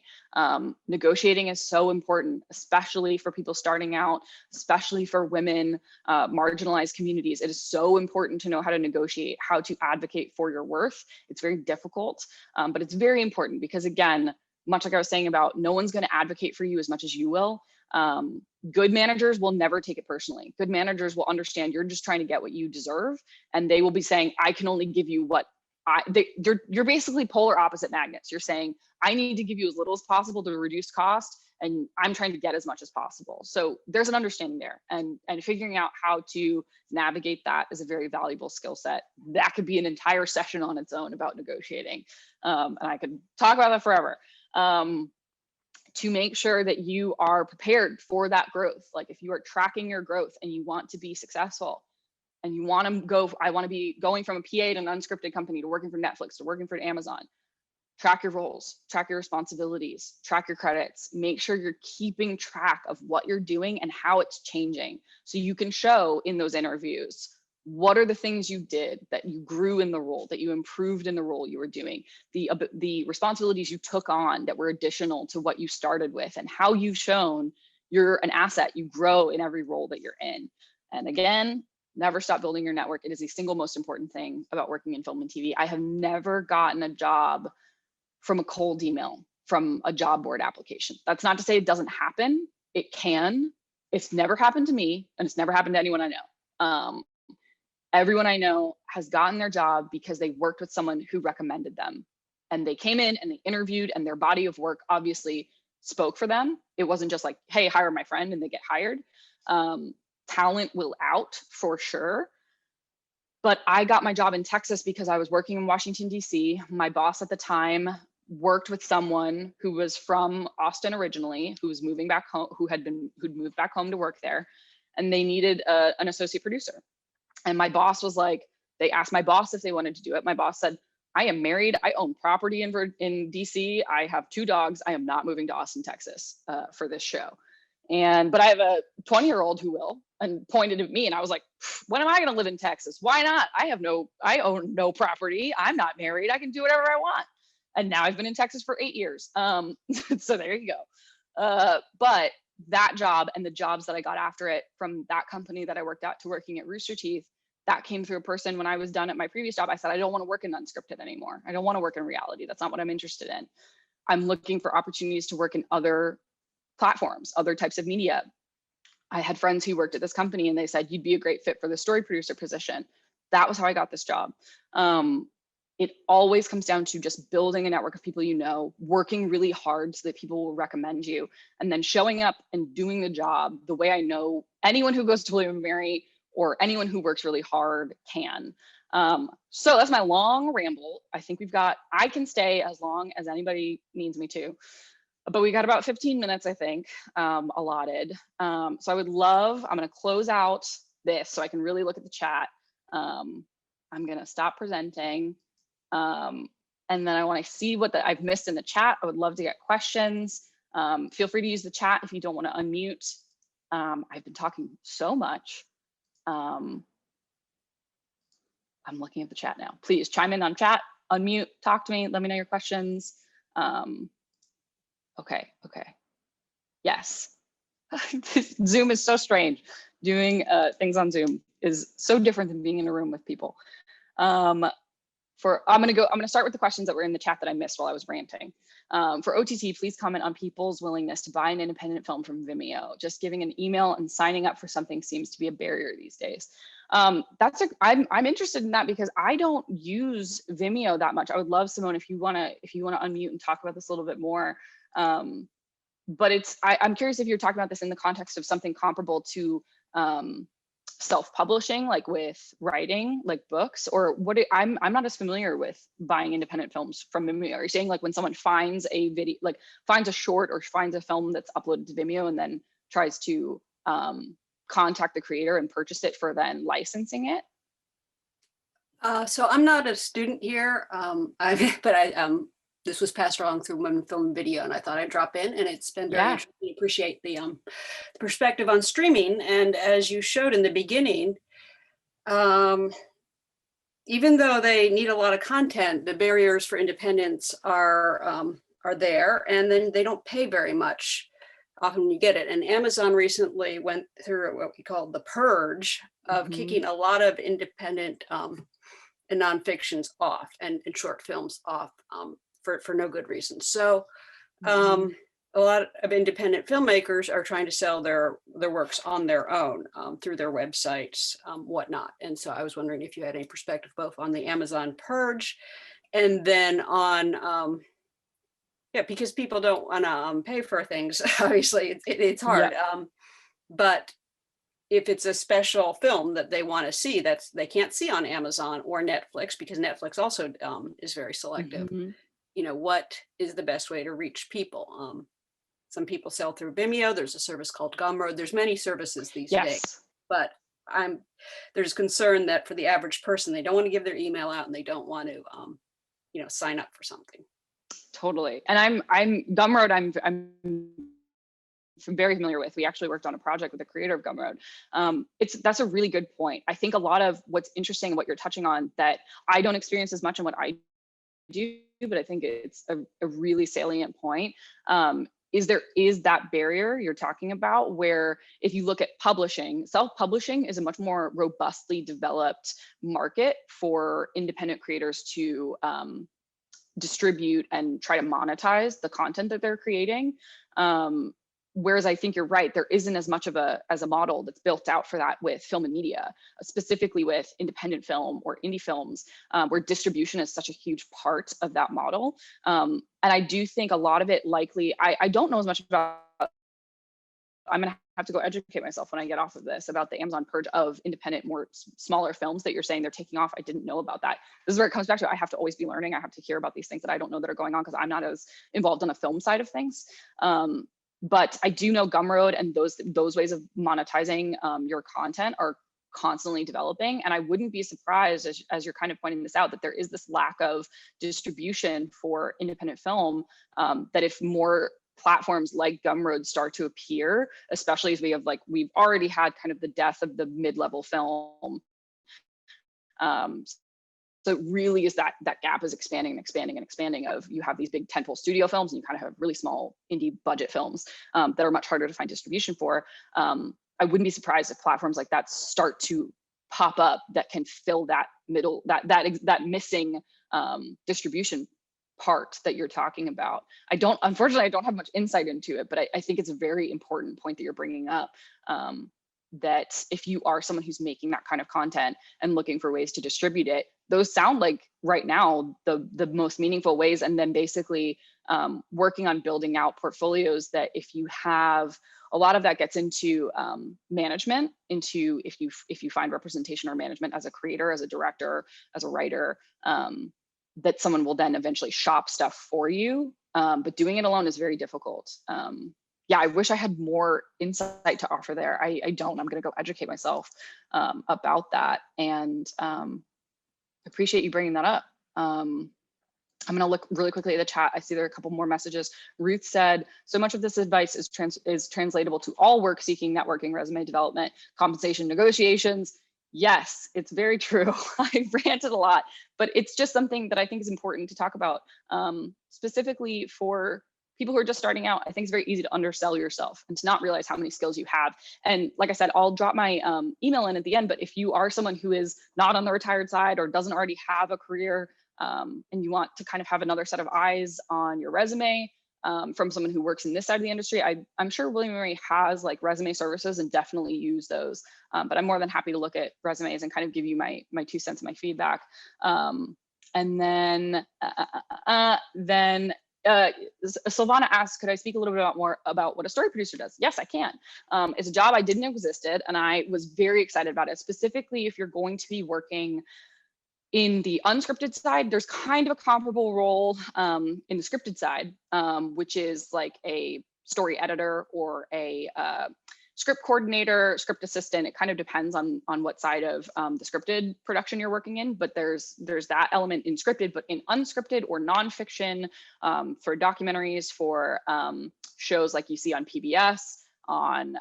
Negotiating is so important, especially for people starting out, especially for women, marginalized communities. It is so important to know how to negotiate, how to advocate for your worth. It's very difficult, but it's very important because, again, much like I was saying about no one's going to advocate for you as much as you will. Good managers will never take it personally. Good managers will understand you're just trying to get what you deserve, and they will be saying, I can only give you what you're basically polar opposite magnets. You're saying, I need to give you as little as possible to reduce cost, and I'm trying to get as much as possible. So there's an understanding there, and figuring out how to navigate that is a very valuable skill set. That could be an entire session on its own about negotiating. And I could talk about that forever. To make sure that you are prepared for that growth. Like if you are tracking your growth and you want to be successful, and you want to go, I want to be going from a PA to an unscripted company to working for Netflix to working for Amazon. Track your roles, track your responsibilities, track your credits. Make sure you're keeping track of what you're doing and how it's changing. So you can show in those interviews, what are the things you did that you grew in the role, that you improved in the role you were doing, the responsibilities you took on that were additional to what you started with, and how you've shown you're an asset, you grow in every role that you're in. And again, never stop building your network. It is the single most important thing about working in film and TV. I have never gotten a job from a cold email, from a job board application. That's not to say it doesn't happen. It can. It's never happened to me, and it's never happened to anyone I know. everyone I know has gotten their job because they worked with someone who recommended them. And they came in and they interviewed, and their body of work obviously spoke for them. It wasn't just like, hey, hire my friend and they get hired. Talent will out for sure. But I got my job in Texas because I was working in Washington, D.C. My boss at the time worked with someone who was from Austin originally, who was moving back home, who'd moved back home to work there, and they needed an associate producer. And my boss was like, they asked my boss if they wanted to do it. My boss said, I am married. I own property in DC. I have 2 dogs. I am not moving to Austin, Texas for this show. But I have a 20-year-old who will, and pointed at me. And I was like, when am I going to live in Texas? Why not? I own no property. I'm not married. I can do whatever I want. And now I've been in Texas for 8 years. So there you go. But that job and the jobs that I got after it, from that company that I worked at to working at Rooster Teeth, that came through a person. When I was done at my previous job, I said, I don't want to work in unscripted anymore. I don't want to work in reality. That's not what I'm interested in. I'm looking for opportunities to work in other platforms, other types of media. I had friends who worked at this company and they said, you'd be a great fit for the story producer position. That was how I got this job. It always comes down to just building a network of people you know, working really hard so that people will recommend you, and then showing up and doing the job the way I know anyone who goes to William & Mary or anyone who works really hard can. So that's my long ramble. I think I can stay as long as anybody needs me to, but we got about 15 minutes, I think, allotted. So I'm gonna close out this so I can really look at the chat. I'm gonna stop presenting. And then I want to see what I've missed in the chat. I would love to get questions. Feel free to use the chat if you don't want to unmute. I've been talking so much. I'm looking at the chat now. Please chime in on chat, unmute, talk to me, let me know your questions. Okay. Yes. Zoom is so strange. Doing things on Zoom is so different than being in a room with people. I'm gonna start with the questions that were in the chat that I missed while I was ranting. For OTT, please comment on people's willingness to buy an independent film from Vimeo. Just giving an email and signing up for something seems to be a barrier these days. I'm interested in that because I don't use Vimeo that much. I would love, Simone, if you wanna unmute and talk about this a little bit more. But I'm curious if you're talking about this in the context of something comparable to self-publishing, like with writing, like books, or I'm not as familiar with buying independent films from Vimeo. Are you saying like when someone finds a video, like finds a short or finds a film that's uploaded to Vimeo and then tries to contact the creator and purchase it for then licensing it? So I'm not a student here, this was passed along through Women Film and Video, and I thought I'd drop in, and it's been very interesting to appreciate the perspective on streaming. And as you showed in the beginning, even though they need a lot of content, the barriers for independence are there, and then they don't pay very much. Often you get it. And Amazon recently went through what we call the purge of kicking a lot of independent and nonfictions off and short films off. For no good reason. So a lot of independent filmmakers are trying to sell their works on their own through their websites, whatnot. And so I was wondering if you had any perspective both on the Amazon purge and then on, because people don't want to pay for things. Obviously, it's hard. But if it's a special film that they want to see, they can't see on Amazon or Netflix, because Netflix also is very selective. What is the best way to reach people? Some people sell through Vimeo. There's a service called Gumroad. There's many services these days, but there's concern that for the average person, they don't want to give their email out and they don't want to, sign up for something. Totally. And I'm Gumroad. I'm very familiar with. We actually worked on a project with the creator of Gumroad. That's a really good point. I think a lot of what's interesting, what you're touching on, that I don't experience as much in what I do, but I think it's a really salient point, is that barrier you're talking about, where if you look at publishing, self-publishing is a much more robustly developed market for independent creators to distribute and try to monetize the content that they're creating. whereas I think you're right, there isn't as much of a model that's built out for that with film and media, specifically with independent film or indie films, where distribution is such a huge part of that model. And I do think a lot of it likely, I don't know as much about, I'm gonna have to go educate myself when I get off of this about the Amazon purge of independent, more smaller films that you're saying they're taking off. I didn't know about that. This is where it comes back to, I have to always be learning. I have to hear about these things that I don't know that are going on because I'm not as involved on the film side of things. But I do know Gumroad and those ways of monetizing your content are constantly developing. And I wouldn't be surprised, as you're kind of pointing this out, that there is this lack of distribution for independent film, that if more platforms like Gumroad start to appear, especially as we've already had kind of the death of the mid-level film. So it really is that gap is expanding and expanding and expanding of, you have these big tentpole studio films and you kind of have really small indie budget films that are much harder to find distribution for. I wouldn't be surprised if platforms like that start to pop up that can fill that middle, that missing distribution part that you're talking about. Unfortunately, I don't have much insight into it, but I think it's a very important point that you're bringing up. That if you are someone who's making that kind of content and looking for ways to distribute it, those sound like right now the most meaningful ways. And then basically working on building out portfolios that if you have, a lot of that gets into management, into if you find representation or management as a creator, as a director, as a writer, that someone will then eventually shop stuff for you. But doing it alone is very difficult. Yeah, I wish I had more insight to offer there. I don't. I'm going to go educate myself about that, and appreciate you bringing that up. I'm going to look really quickly at the chat. I see there are a couple more messages. Ruth said, so much of this advice is translatable to all work-seeking, networking, resume development, compensation negotiations. Yes, it's very true. I ranted a lot, but it's just something that I think is important to talk about, specifically for people who are just starting out. I think it's very easy to undersell yourself and to not realize how many skills you have. And like I said, I'll drop my email in at the end, but if you are someone who is not on the retired side or doesn't already have a career, and you want to kind of have another set of eyes on your resume from someone who works in this side of the industry, I'm sure William & Mary has like resume services, and definitely use those. But I'm more than happy to look at resumes and kind of give you my 2 cents, my feedback. And then Silvana asks, could I speak a little bit more about what a story producer does? Yes, I can. It's a job I didn't know existed, and I was very excited about it. Specifically, if you're going to be working in the unscripted side, there's kind of a comparable role in the scripted side, which is like a story editor or a script coordinator, script assistant. It kind of depends on what side of the scripted production you're working in, but there's that element in scripted, but in unscripted or nonfiction, for documentaries, for shows like you see on PBS, on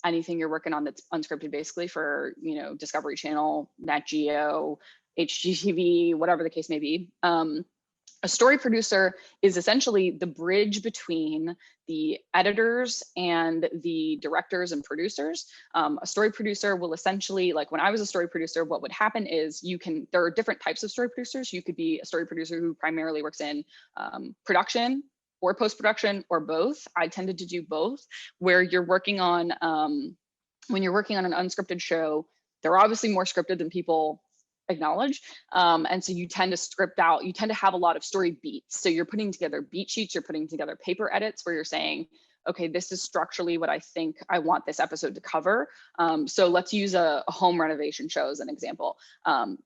anything you're working on that's unscripted, basically for, Discovery Channel, Nat Geo, HGTV, whatever the case may be. A story producer is essentially the bridge between the editors and the directors and producers. A story producer will essentially, like when I was a story producer, what would happen is there are different types of story producers. You could be a story producer who primarily works in production or post-production or both. I tended to do both, where you're working on, when you're working on an unscripted show, they're obviously more scripted than people acknowledge. And so you tend to have a lot of story beats. So you're putting together beat sheets, you're putting together paper edits where you're saying, okay, this is structurally what I think I want this episode to cover. So let's use a home renovation show as an example.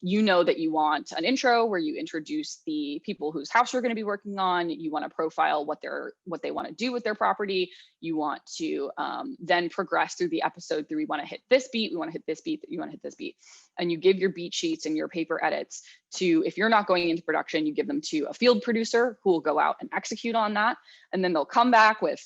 You know that you want an intro where you introduce the people whose house you're going to be working on. You want to profile what they want to do with their property. You want to then progress through the episode through, we want to hit this beat, we want to hit this beat, you want to hit this beat. And you give your beat sheets and your paper edits to, if you're not going into production, you give them to a field producer who will go out and execute on that. And then they'll come back with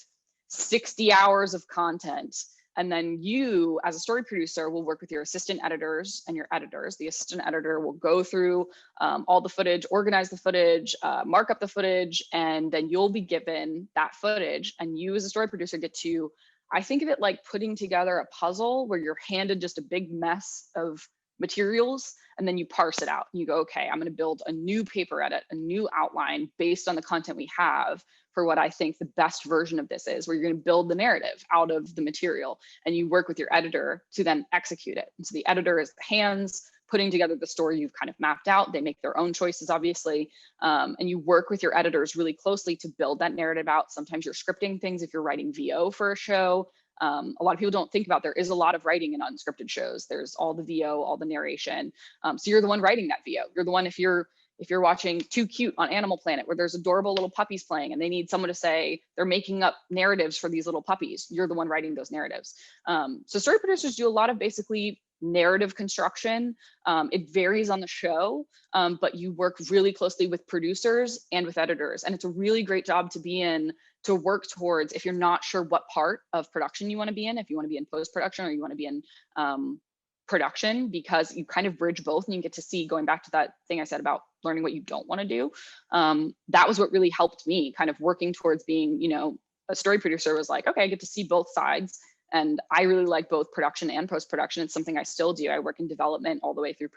60 hours of content. And then you, as a story producer, will work with your assistant editors and your editors. The assistant editor will go through all the footage, organize the footage, mark up the footage, and then you'll be given that footage. And you as a story producer get to, I think of it like putting together a puzzle where you're handed just a big mess of materials, and then you parse it out. You go, okay, I'm going to build a new paper edit, a new outline based on the content we have for what I think the best version of this is, where you're going to build the narrative out of the material, and you work with your editor to then execute it. And so the editor is the hands putting together the story you've kind of mapped out. They make their own choices, obviously, and you work with your editors really closely to build that narrative out. Sometimes you're scripting things if you're writing VO for a show. A lot of people don't think about, there is a lot of writing in unscripted shows. There's all the VO, all the narration. So you're the one writing that VO. You're the one, if you're watching Too Cute on Animal Planet, where there's adorable little puppies playing and they need someone to say they're making up narratives for these little puppies, you're the one writing those narratives. So story producers do a lot of basically narrative construction. It varies on the show, but you work really closely with producers and with editors. And it's a really great job to be in, to work towards, if you're not sure what part of production you want to be in, if you want to be in post-production or you want to be in production, because you kind of bridge both and you get to see, going back to that thing I said about learning what you don't want to do. That was what really helped me kind of working towards being, you know, a story producer. Was like, okay, I get to see both sides. And I really like both production and post-production. It's something I still do. I work in development all the way through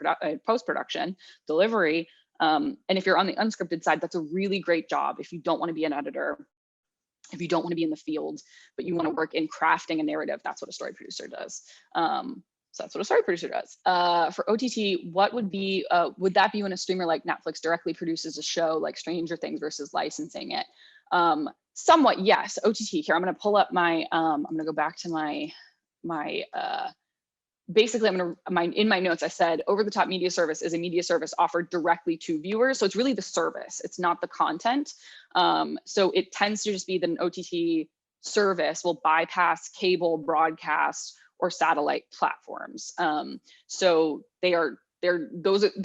post-production, delivery. And if you're on the unscripted side, that's a really great job. If you don't want to be an editor, if you don't want to be in the field, but you want to work in crafting a narrative, that's what a story producer does. So that's what a story producer does. For OTT, what would be, would that be when a streamer like Netflix directly produces a show like Stranger Things versus licensing it? Somewhat, yes. OTT, here, I'm going to pull up my, I'm going to go back to basically, in my notes, I said over-the-top media service is a media service offered directly to viewers. So it's really the service, it's not the content. So it tends to just be that an OTT service will bypass cable, broadcast, or satellite platforms. So they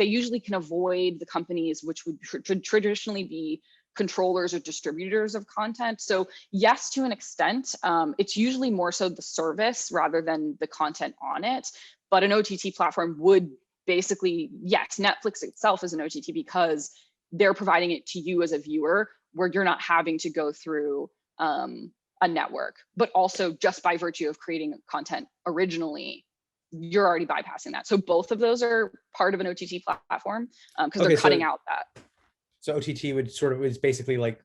usually can avoid the companies which would traditionally be controllers or distributors of content. So yes, to an extent, it's usually more so the service rather than the content on it. But an OTT platform would basically, yes, Netflix itself is an OTT because they're providing it to you as a viewer, where you're not having to go through a network, but also just by virtue of creating content originally, you're already bypassing that. So both of those are part of an OTT platform because they're cutting out that. So OTT would sort of, is basically like,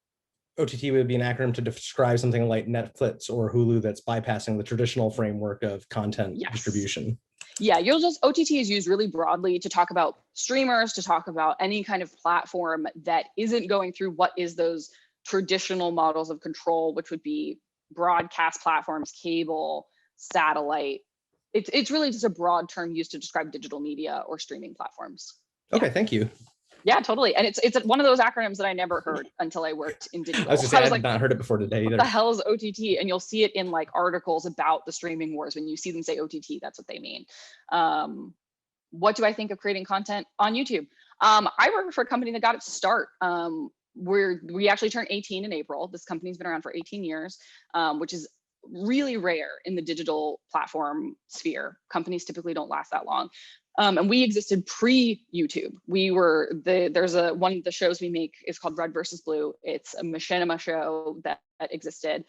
OTT would be an acronym to describe something like Netflix or Hulu that's bypassing the traditional framework of content distribution. Yeah, OTT is used really broadly to talk about streamers, to talk about any kind of platform that isn't going through what is those traditional models of control, which would be broadcast platforms, cable, satellite. It's really just a broad term used to describe digital media or streaming platforms. Okay, thank you. Yeah, totally. And it's one of those acronyms that I never heard until I worked in digital. I was gonna say, I had not heard it before today either. What the hell is OTT? And you'll see it in like articles about the streaming wars. When you see them say OTT, that's what they mean. What do I think of creating content on YouTube? I work for a company that got its start. We actually turned 18 in April. This company's been around for 18 years, which is really rare in the digital platform sphere. Companies typically don't last that long. And we existed pre-YouTube. There's one of the shows we make is called Red versus Blue. It's a machinima show that existed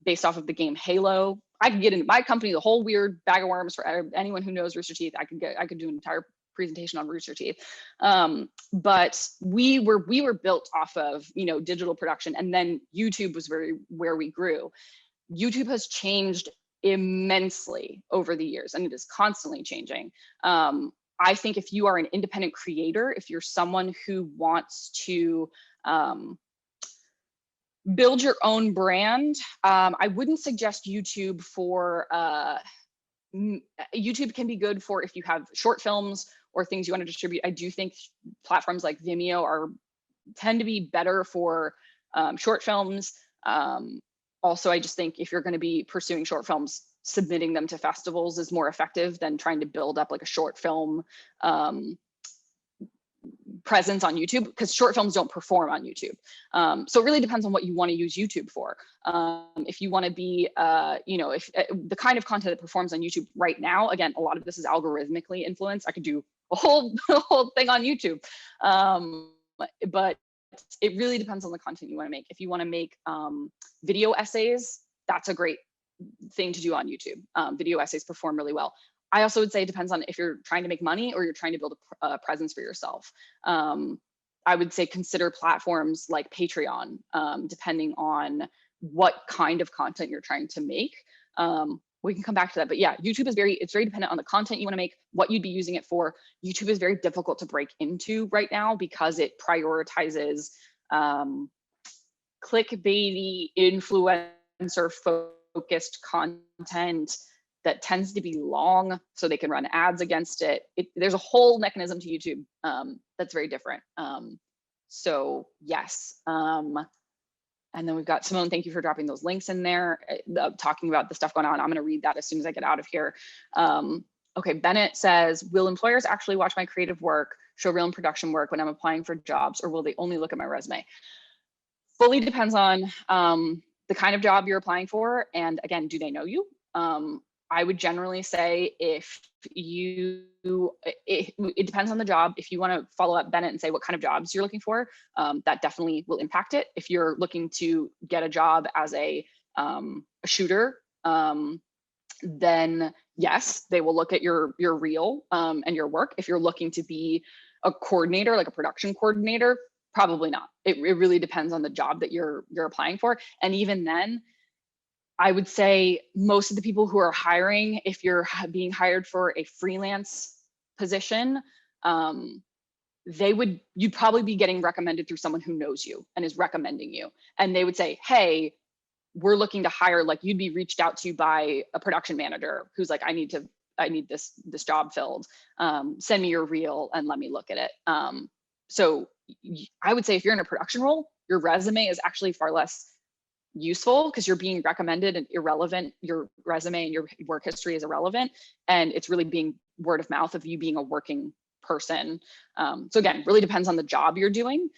based off of the game Halo. I could get into my company, the whole weird bag of worms for anyone who knows Rooster Teeth. I could do an entire presentation on Rooster Teeth. But we were built off of, digital production, and then YouTube was where we grew. YouTube has changed immensely over the years, and it is constantly changing. I think if you are an independent creator, if you're someone who wants to build your own brand, I wouldn't suggest YouTube for, YouTube can be good for if you have short films or things you want to distribute. I do think platforms like Vimeo tend to be better for short films. Also, I just think if you're going to be pursuing short films, submitting them to festivals is more effective than trying to build up like a short film presence on YouTube, because short films don't perform on YouTube. So it really depends on what you want to use YouTube for. If you want to be, if the kind of content that performs on YouTube right now, again, a lot of this is algorithmically influenced. I could do a whole thing on YouTube, but it really depends on the content you want to make. If you want to make video essays, that's a great thing to do on YouTube. Video essays perform really well. I also would say it depends on if you're trying to make money or you're trying to build a presence for yourself. I would say consider platforms like Patreon, depending on what kind of content you're trying to make. We can come back to that, but yeah, YouTube is it's very dependent on the content you want to make, what you'd be using it for. YouTube is very difficult to break into right now because it prioritizes clickbaity, influencer focused content that tends to be long, so they can run ads against it. There's a whole mechanism to YouTube that's very different. So yes. And then we've got Simone, thank you for dropping those links in there, talking about the stuff going on. I'm gonna read that as soon as I get out of here. Okay, Bennett says, will employers actually watch my creative work, show real and production work when I'm applying for jobs, or will they only look at my resume? Fully depends on the kind of job you're applying for. And again, do they know you? I would generally say it depends on the job. If you want to follow up Bennett and say what kind of jobs you're looking for, that definitely will impact it. If you're looking to get a job as a shooter, then yes, they will look at your reel and your work. If you're looking to be a coordinator, like a production coordinator, probably not. It really depends on the job that you're applying for. And even then, I would say most of the people who are hiring, if you're being hired for a freelance position, you'd probably be getting recommended through someone who knows you and is recommending you. And they would say, hey, we're looking to hire, like you'd be reached out to by a production manager who's like, I need this job filled. Send me your reel and let me look at it. So I would say if you're in a production role, your resume is actually far less useful because you're being recommended and irrelevant. Your resume and your work history is irrelevant. And it's really being word of mouth of you being a working person. So again, really depends on the job you're doing.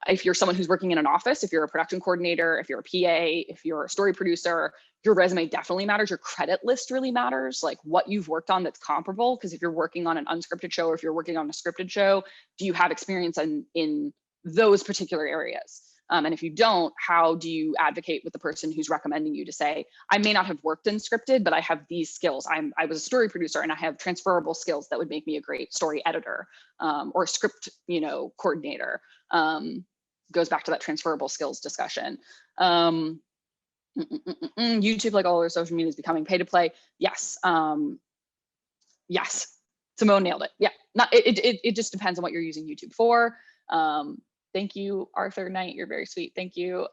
If you're someone who's working in an office, if you're a production coordinator, if you're a PA, if you're a story producer, your resume definitely matters. Your credit list really matters, like what you've worked on that's comparable. Because if you're working on an unscripted show or if you're working on a scripted show, do you have experience in those particular areas? And if you don't, how do you advocate with the person who's recommending you to say, I may not have worked in scripted, but I have these skills. I was a story producer and I have transferable skills that would make me a great story editor or a script, coordinator. Goes back to that transferable skills discussion. YouTube, like all other social media, is becoming pay to play. Yes. Yes. Simone nailed it. Yeah. It just depends on what you're using YouTube for. Thank you, Arthur Knight. You're very sweet. Thank you.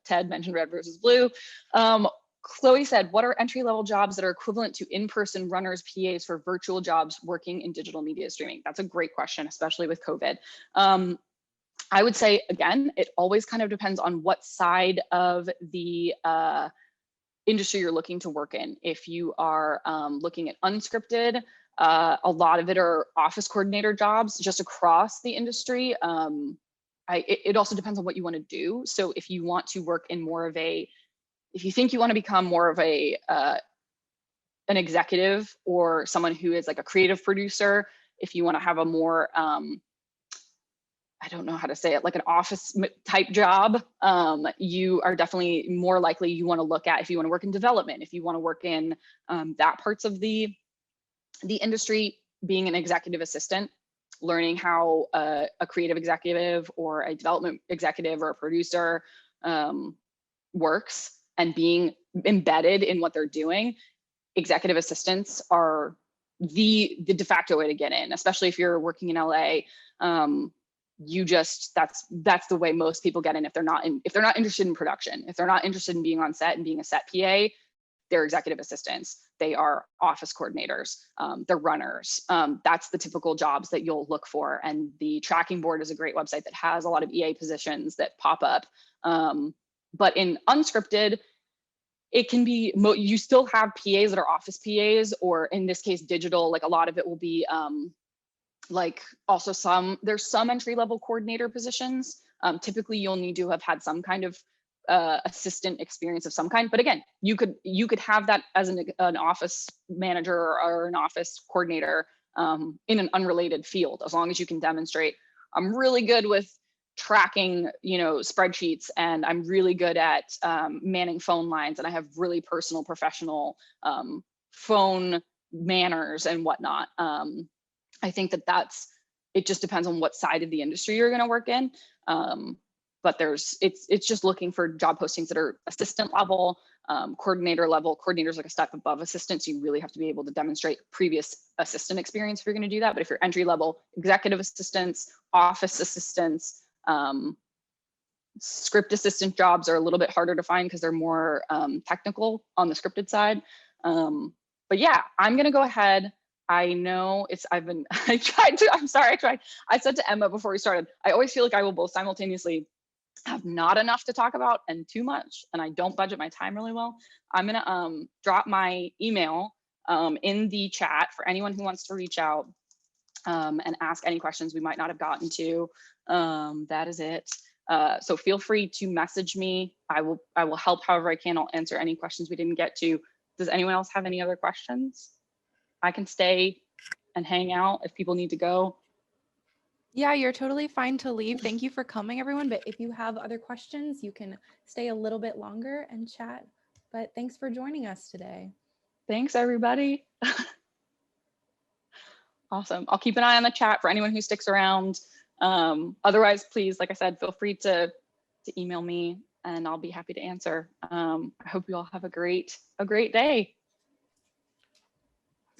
Ted mentioned red versus blue. Chloe said, what are entry-level jobs that are equivalent to in-person runners, PAs for virtual jobs working in digital media streaming? That's a great question, especially with COVID. I would say, again, it always kind of depends on what side of the industry you're looking to work in. If you are looking at unscripted, a lot of it are office coordinator jobs just across the industry. It also depends on what you want to do. So if you want to work in if you think you want to become more of an executive or someone who is like a creative producer, if you want to have a more, I don't know how to say it, like an office type job, you are definitely more likely you want to look at, if you want to work in development, if you want to work in that parts of the industry, being an executive assistant, learning how a creative executive or a development executive or a producer works and being embedded in what they're doing. Executive assistants are the de facto way to get in, especially if you're working in LA. That's the way most people get in if they're not interested in production, if they're not interested in being on set and being a set PA. They're executive assistants, they are office coordinators, they're runners. That's the typical jobs that you'll look for. And the tracking board is a great website that has a lot of EA positions that pop up. But in unscripted, it can be, you still have PAs that are office PAs, or in this case, digital, like a lot of it will be like also there's some entry-level coordinator positions. Typically you'll need to have had some kind of assistant experience of some kind, but again, you could have that as an office manager or an office coordinator in an unrelated field, as long as you can demonstrate, I'm really good with tracking, spreadsheets, and I'm really good at manning phone lines, and I have really personal, professional phone manners and whatnot. I think it just depends on what side of the industry you're going to work in. But it's just looking for job postings that are assistant level, coordinator level. Coordinator's like a step above assistant, so you really have to be able to demonstrate previous assistant experience if you're going to do that. But if you're entry level, executive assistants, office assistants, script assistant jobs are a little bit harder to find because they're more technical on the scripted side. But yeah, I'm gonna go ahead. I know I tried. I said to Emma before we started, I always feel like I will both simultaneously have not enough to talk about and too much, and I don't budget my time really well. I'm gonna drop my email in the chat for anyone who wants to reach out and ask any questions we might not have gotten to. That is it. So feel free to message me. I will help however I can. I'll answer any questions we didn't get to. Does anyone else have any other questions? I can stay and hang out if people need to go. Yeah, you're totally fine to leave. Thank you for coming, everyone. But if you have other questions, you can stay a little bit longer and chat. But thanks for joining us today. Thanks, everybody. Awesome. I'll keep an eye on the chat for anyone who sticks around. Otherwise, please, like I said, feel free to email me and I'll be happy to answer. I hope you all have a great day.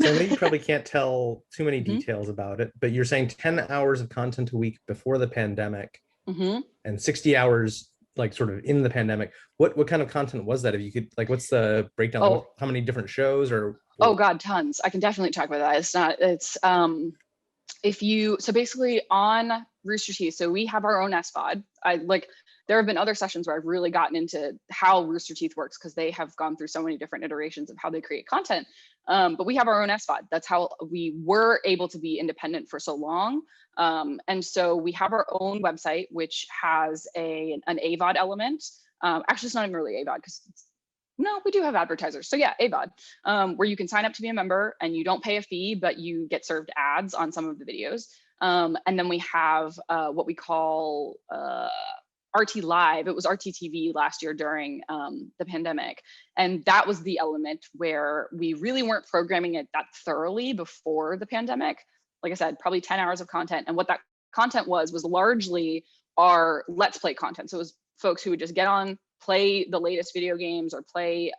So I know you probably can't tell too many details about it, but you're saying 10 hours of content a week before the pandemic and 60 hours like sort of in the pandemic. What kind of content was that? If you could, like, what's the breakdown? Oh, how many different shows or? Oh God, tons. I can definitely talk about that. So basically on Rooster Teeth, so we have our own SVOD. There have been other sessions where I've really gotten into how Rooster Teeth works because they have gone through so many different iterations of how they create content. But we have our own SVOD. That's how we were able to be independent for so long. And so we have our own website, which has an AVOD element. Actually, it's not even really AVOD because no, we do have advertisers. So yeah, AVOD, where you can sign up to be a member and you don't pay a fee, but you get served ads on some of the videos. And then we have what we call RT Live. It was RTTV last year during the pandemic. And that was the element where we really weren't programming it that thoroughly before the pandemic. Like I said, probably 10 hours of content. And what that content was largely our Let's Play content. So it was folks who would just get on, play the latest video games or play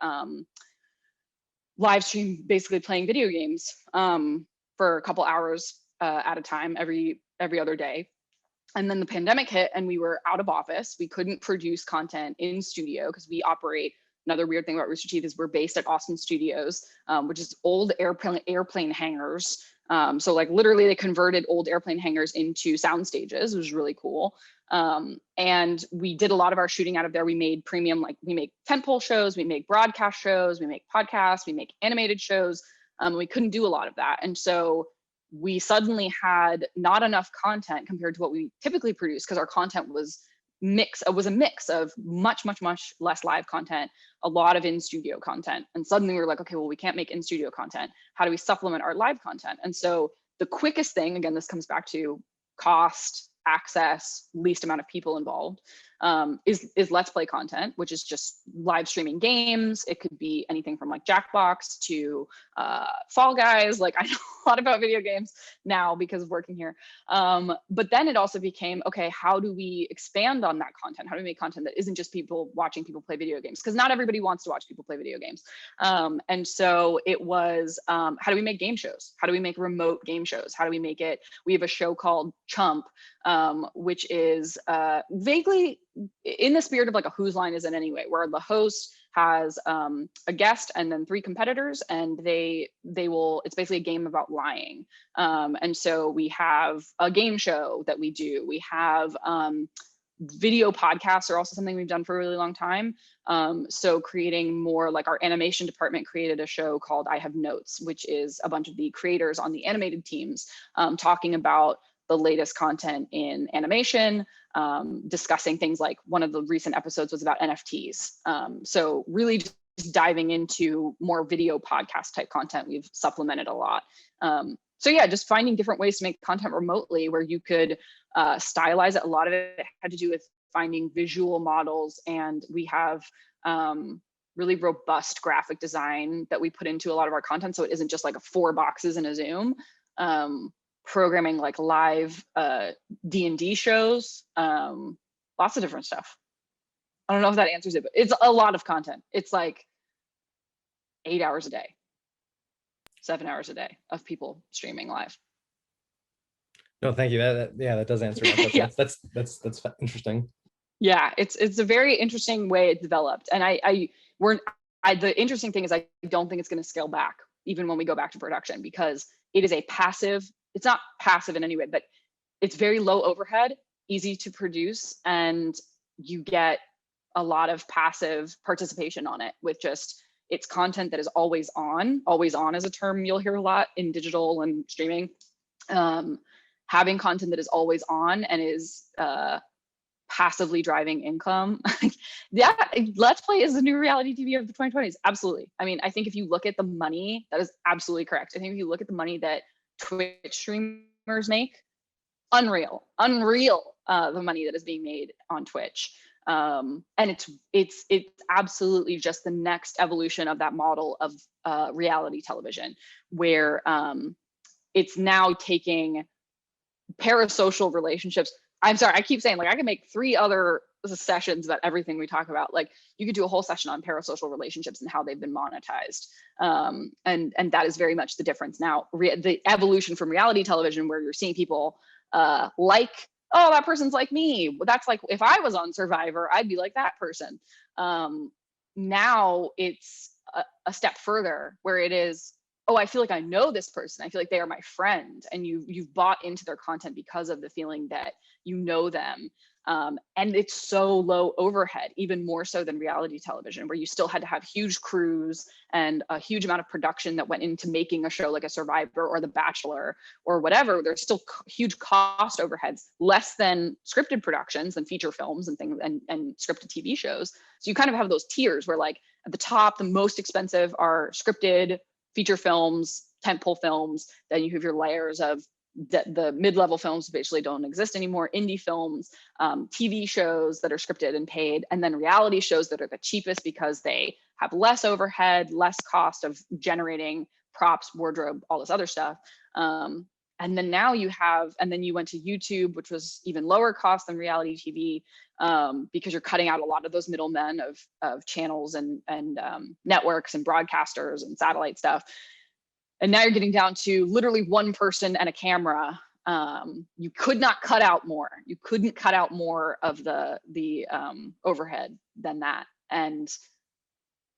live stream, basically playing video games for a couple hours at a time every other day. And then the pandemic hit and we were out of office. We couldn't produce content in studio because we operate. Another weird thing about Rooster Teeth is we're based at Austin Studios, which is old airplane hangars. So like literally they converted old airplane hangars into sound stages. It was really cool. And we did a lot of our shooting out of there. We made premium, like we make tentpole shows, we make broadcast shows, we make podcasts, we make animated shows. We couldn't do a lot of that. And so we suddenly had not enough content compared to what we typically produce because our content was a mix of much less live content, a lot of in-studio content. And suddenly we were like, okay, well, we can't make in-studio content. How do we supplement our live content? And so the quickest thing, again, this comes back to cost, access, least amount of people involved, is Let's Play content, which is just live streaming games. It could be anything from like Jackbox to Fall Guys. Like I know a lot about video games now because of working here. But then it also became, okay, how do we expand on that content? How do we make content that isn't just people watching people play video games? Because not everybody wants to watch people play video games. And so it was, how do we make game shows? How do we make remote game shows? How do we make it? We have a show called Chump, which is vaguely in the spirit of like a Whose Line Is It Anyway, where the host has a guest and then 3 competitors, and it's basically a game about lying. And so we have a game show that we do. We have video podcasts are also something we've done for a really long time. So creating more, like our animation department created a show called I Have Notes, which is a bunch of the creators on the animated teams talking about the latest content in animation, discussing things like one of the recent episodes was about NFTs. So really just diving into more video podcast type content, we've supplemented a lot. So yeah, just finding different ways to make content remotely where you could stylize it. A lot of it had to do with finding visual models, and we have really robust graphic design that we put into a lot of our content. So it isn't just like 4 boxes in a Zoom. Programming like live D&D shows, lots of different stuff. I don't know if that answers it, but it's a lot of content. It's like 8 hours a day, 7 hours a day of people streaming live. No, thank you. That does answer it. Yeah. That's interesting. Yeah, it's a very interesting way it developed. And the interesting thing is I don't think it's going to scale back even when we go back to production, because it is a passive, it's not passive in any way, but it's very low overhead, easy to produce, and you get a lot of passive participation on it with just, it's content that is always on. Always on is a term you'll hear a lot in digital and streaming. Having content that is always on and is passively driving income. Yeah, Let's Play is the new reality TV of the 2020s. Absolutely. I mean, I think if you look at the money, that is absolutely correct. I think if you look at the money that Twitch streamers make, unreal, the money that is being made on Twitch. And it's absolutely just the next evolution of that model of reality television, where it's now taking parasocial relationships. I'm sorry, I keep saying, like, I can make 3 other sessions about everything we talk about. Like, you could do a whole session on parasocial relationships and how they've been monetized. And that is very much the difference now. The evolution from reality television, where you're seeing people like, oh, that person's like me. That's like, if I was on Survivor, I'd be like that person. Now it's a step further, where it is, oh, I feel like I know this person. I feel like they are my friend, and you've bought into their content because of the feeling that you know them. And it's so low overhead, even more so than reality television, where you still had to have huge crews and a huge amount of production that went into making a show like a Survivor or The Bachelor or whatever. There's still huge cost overheads, less than scripted productions and feature films and things and scripted TV shows. So you kind of have those tiers where, like, at the top, the most expensive are scripted feature films, tentpole films. Then you have your layers of the mid-level films basically don't exist anymore, indie films, TV shows that are scripted and paid, and then reality shows that are the cheapest because they have less overhead, less cost of generating props, wardrobe, all this other stuff. And then now you have, and then you went to YouTube, which was even lower cost than reality TV, because you're cutting out a lot of those middlemen of channels and networks and broadcasters and satellite stuff. And now you're getting down to literally one person and a camera. You could not cut out more. You couldn't cut out more of the overhead than that. And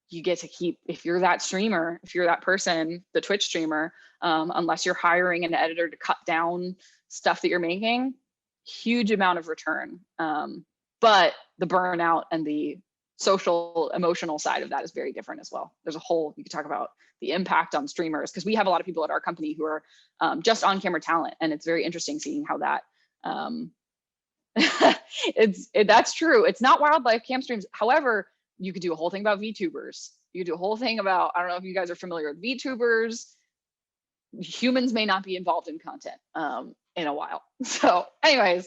you get to keep, if you're that streamer, if you're that person, the Twitch streamer, unless you're hiring an editor to cut down stuff that you're making, huge amount of return. But the burnout and the social, emotional side of that is very different as well. There's a whole, you could talk about the impact on streamers, because we have a lot of people at our company who are just on camera talent. And it's very interesting seeing how that, that's true. It's not wildlife cam streams. However, you could do a whole thing about VTubers. You could do a whole thing about, I don't know if you guys are familiar with VTubers. Humans may not be involved in content in a while. So anyways,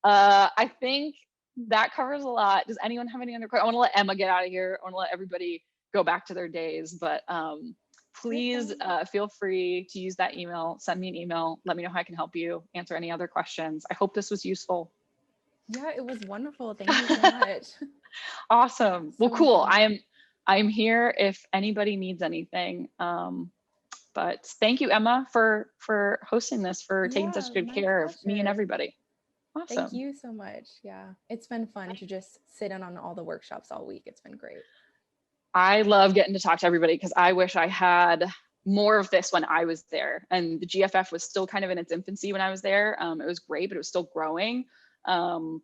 I think that covers a lot. Does anyone have any other questions? I want to let Emma get out of here. I want to let everybody go back to their days, but please feel free to use that email, send me an email, let me know how I can help you, answer any other questions. I hope this was useful. Yeah, it was wonderful. Thank you so much. Awesome. Well, cool. I am here if anybody needs anything. But thank you, Emma, for hosting this, for taking such good care of me and everybody. Awesome. Thank you so much. Yeah, it's been fun to just sit in on all the workshops all week. It's been great. I love getting to talk to everybody, because I wish I had more of this when I was there. And the GFF was still kind of in its infancy when I was there. It was great, but it was still growing. And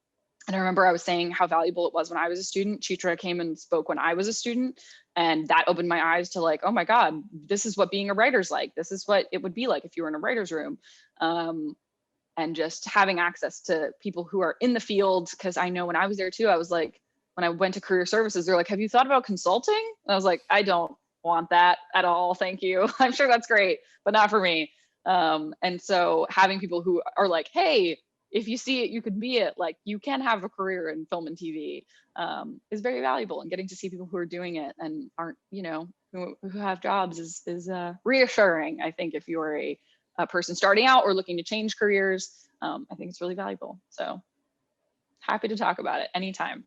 I remember I was saying how valuable it was when I was a student. Chitra came and spoke when I was a student, and that opened my eyes to, like, oh my God, this is what being a writer's like. This is what it would be like if you were in a writer's room. And just having access to people who are in the field, because I know when I was there too, I was like, when I went to career services, they're like, have you thought about consulting? And I was like, I don't want that at all. Thank you. I'm sure that's great, but not for me. And so having people who are like, hey, if you see it, you can be it. Like, you can have a career in film and TV, is very valuable. And getting to see people who are doing it and aren't, you know, who have jobs is reassuring. I think if you're a person starting out or looking to change careers, I think it's really valuable. So happy to talk about it anytime.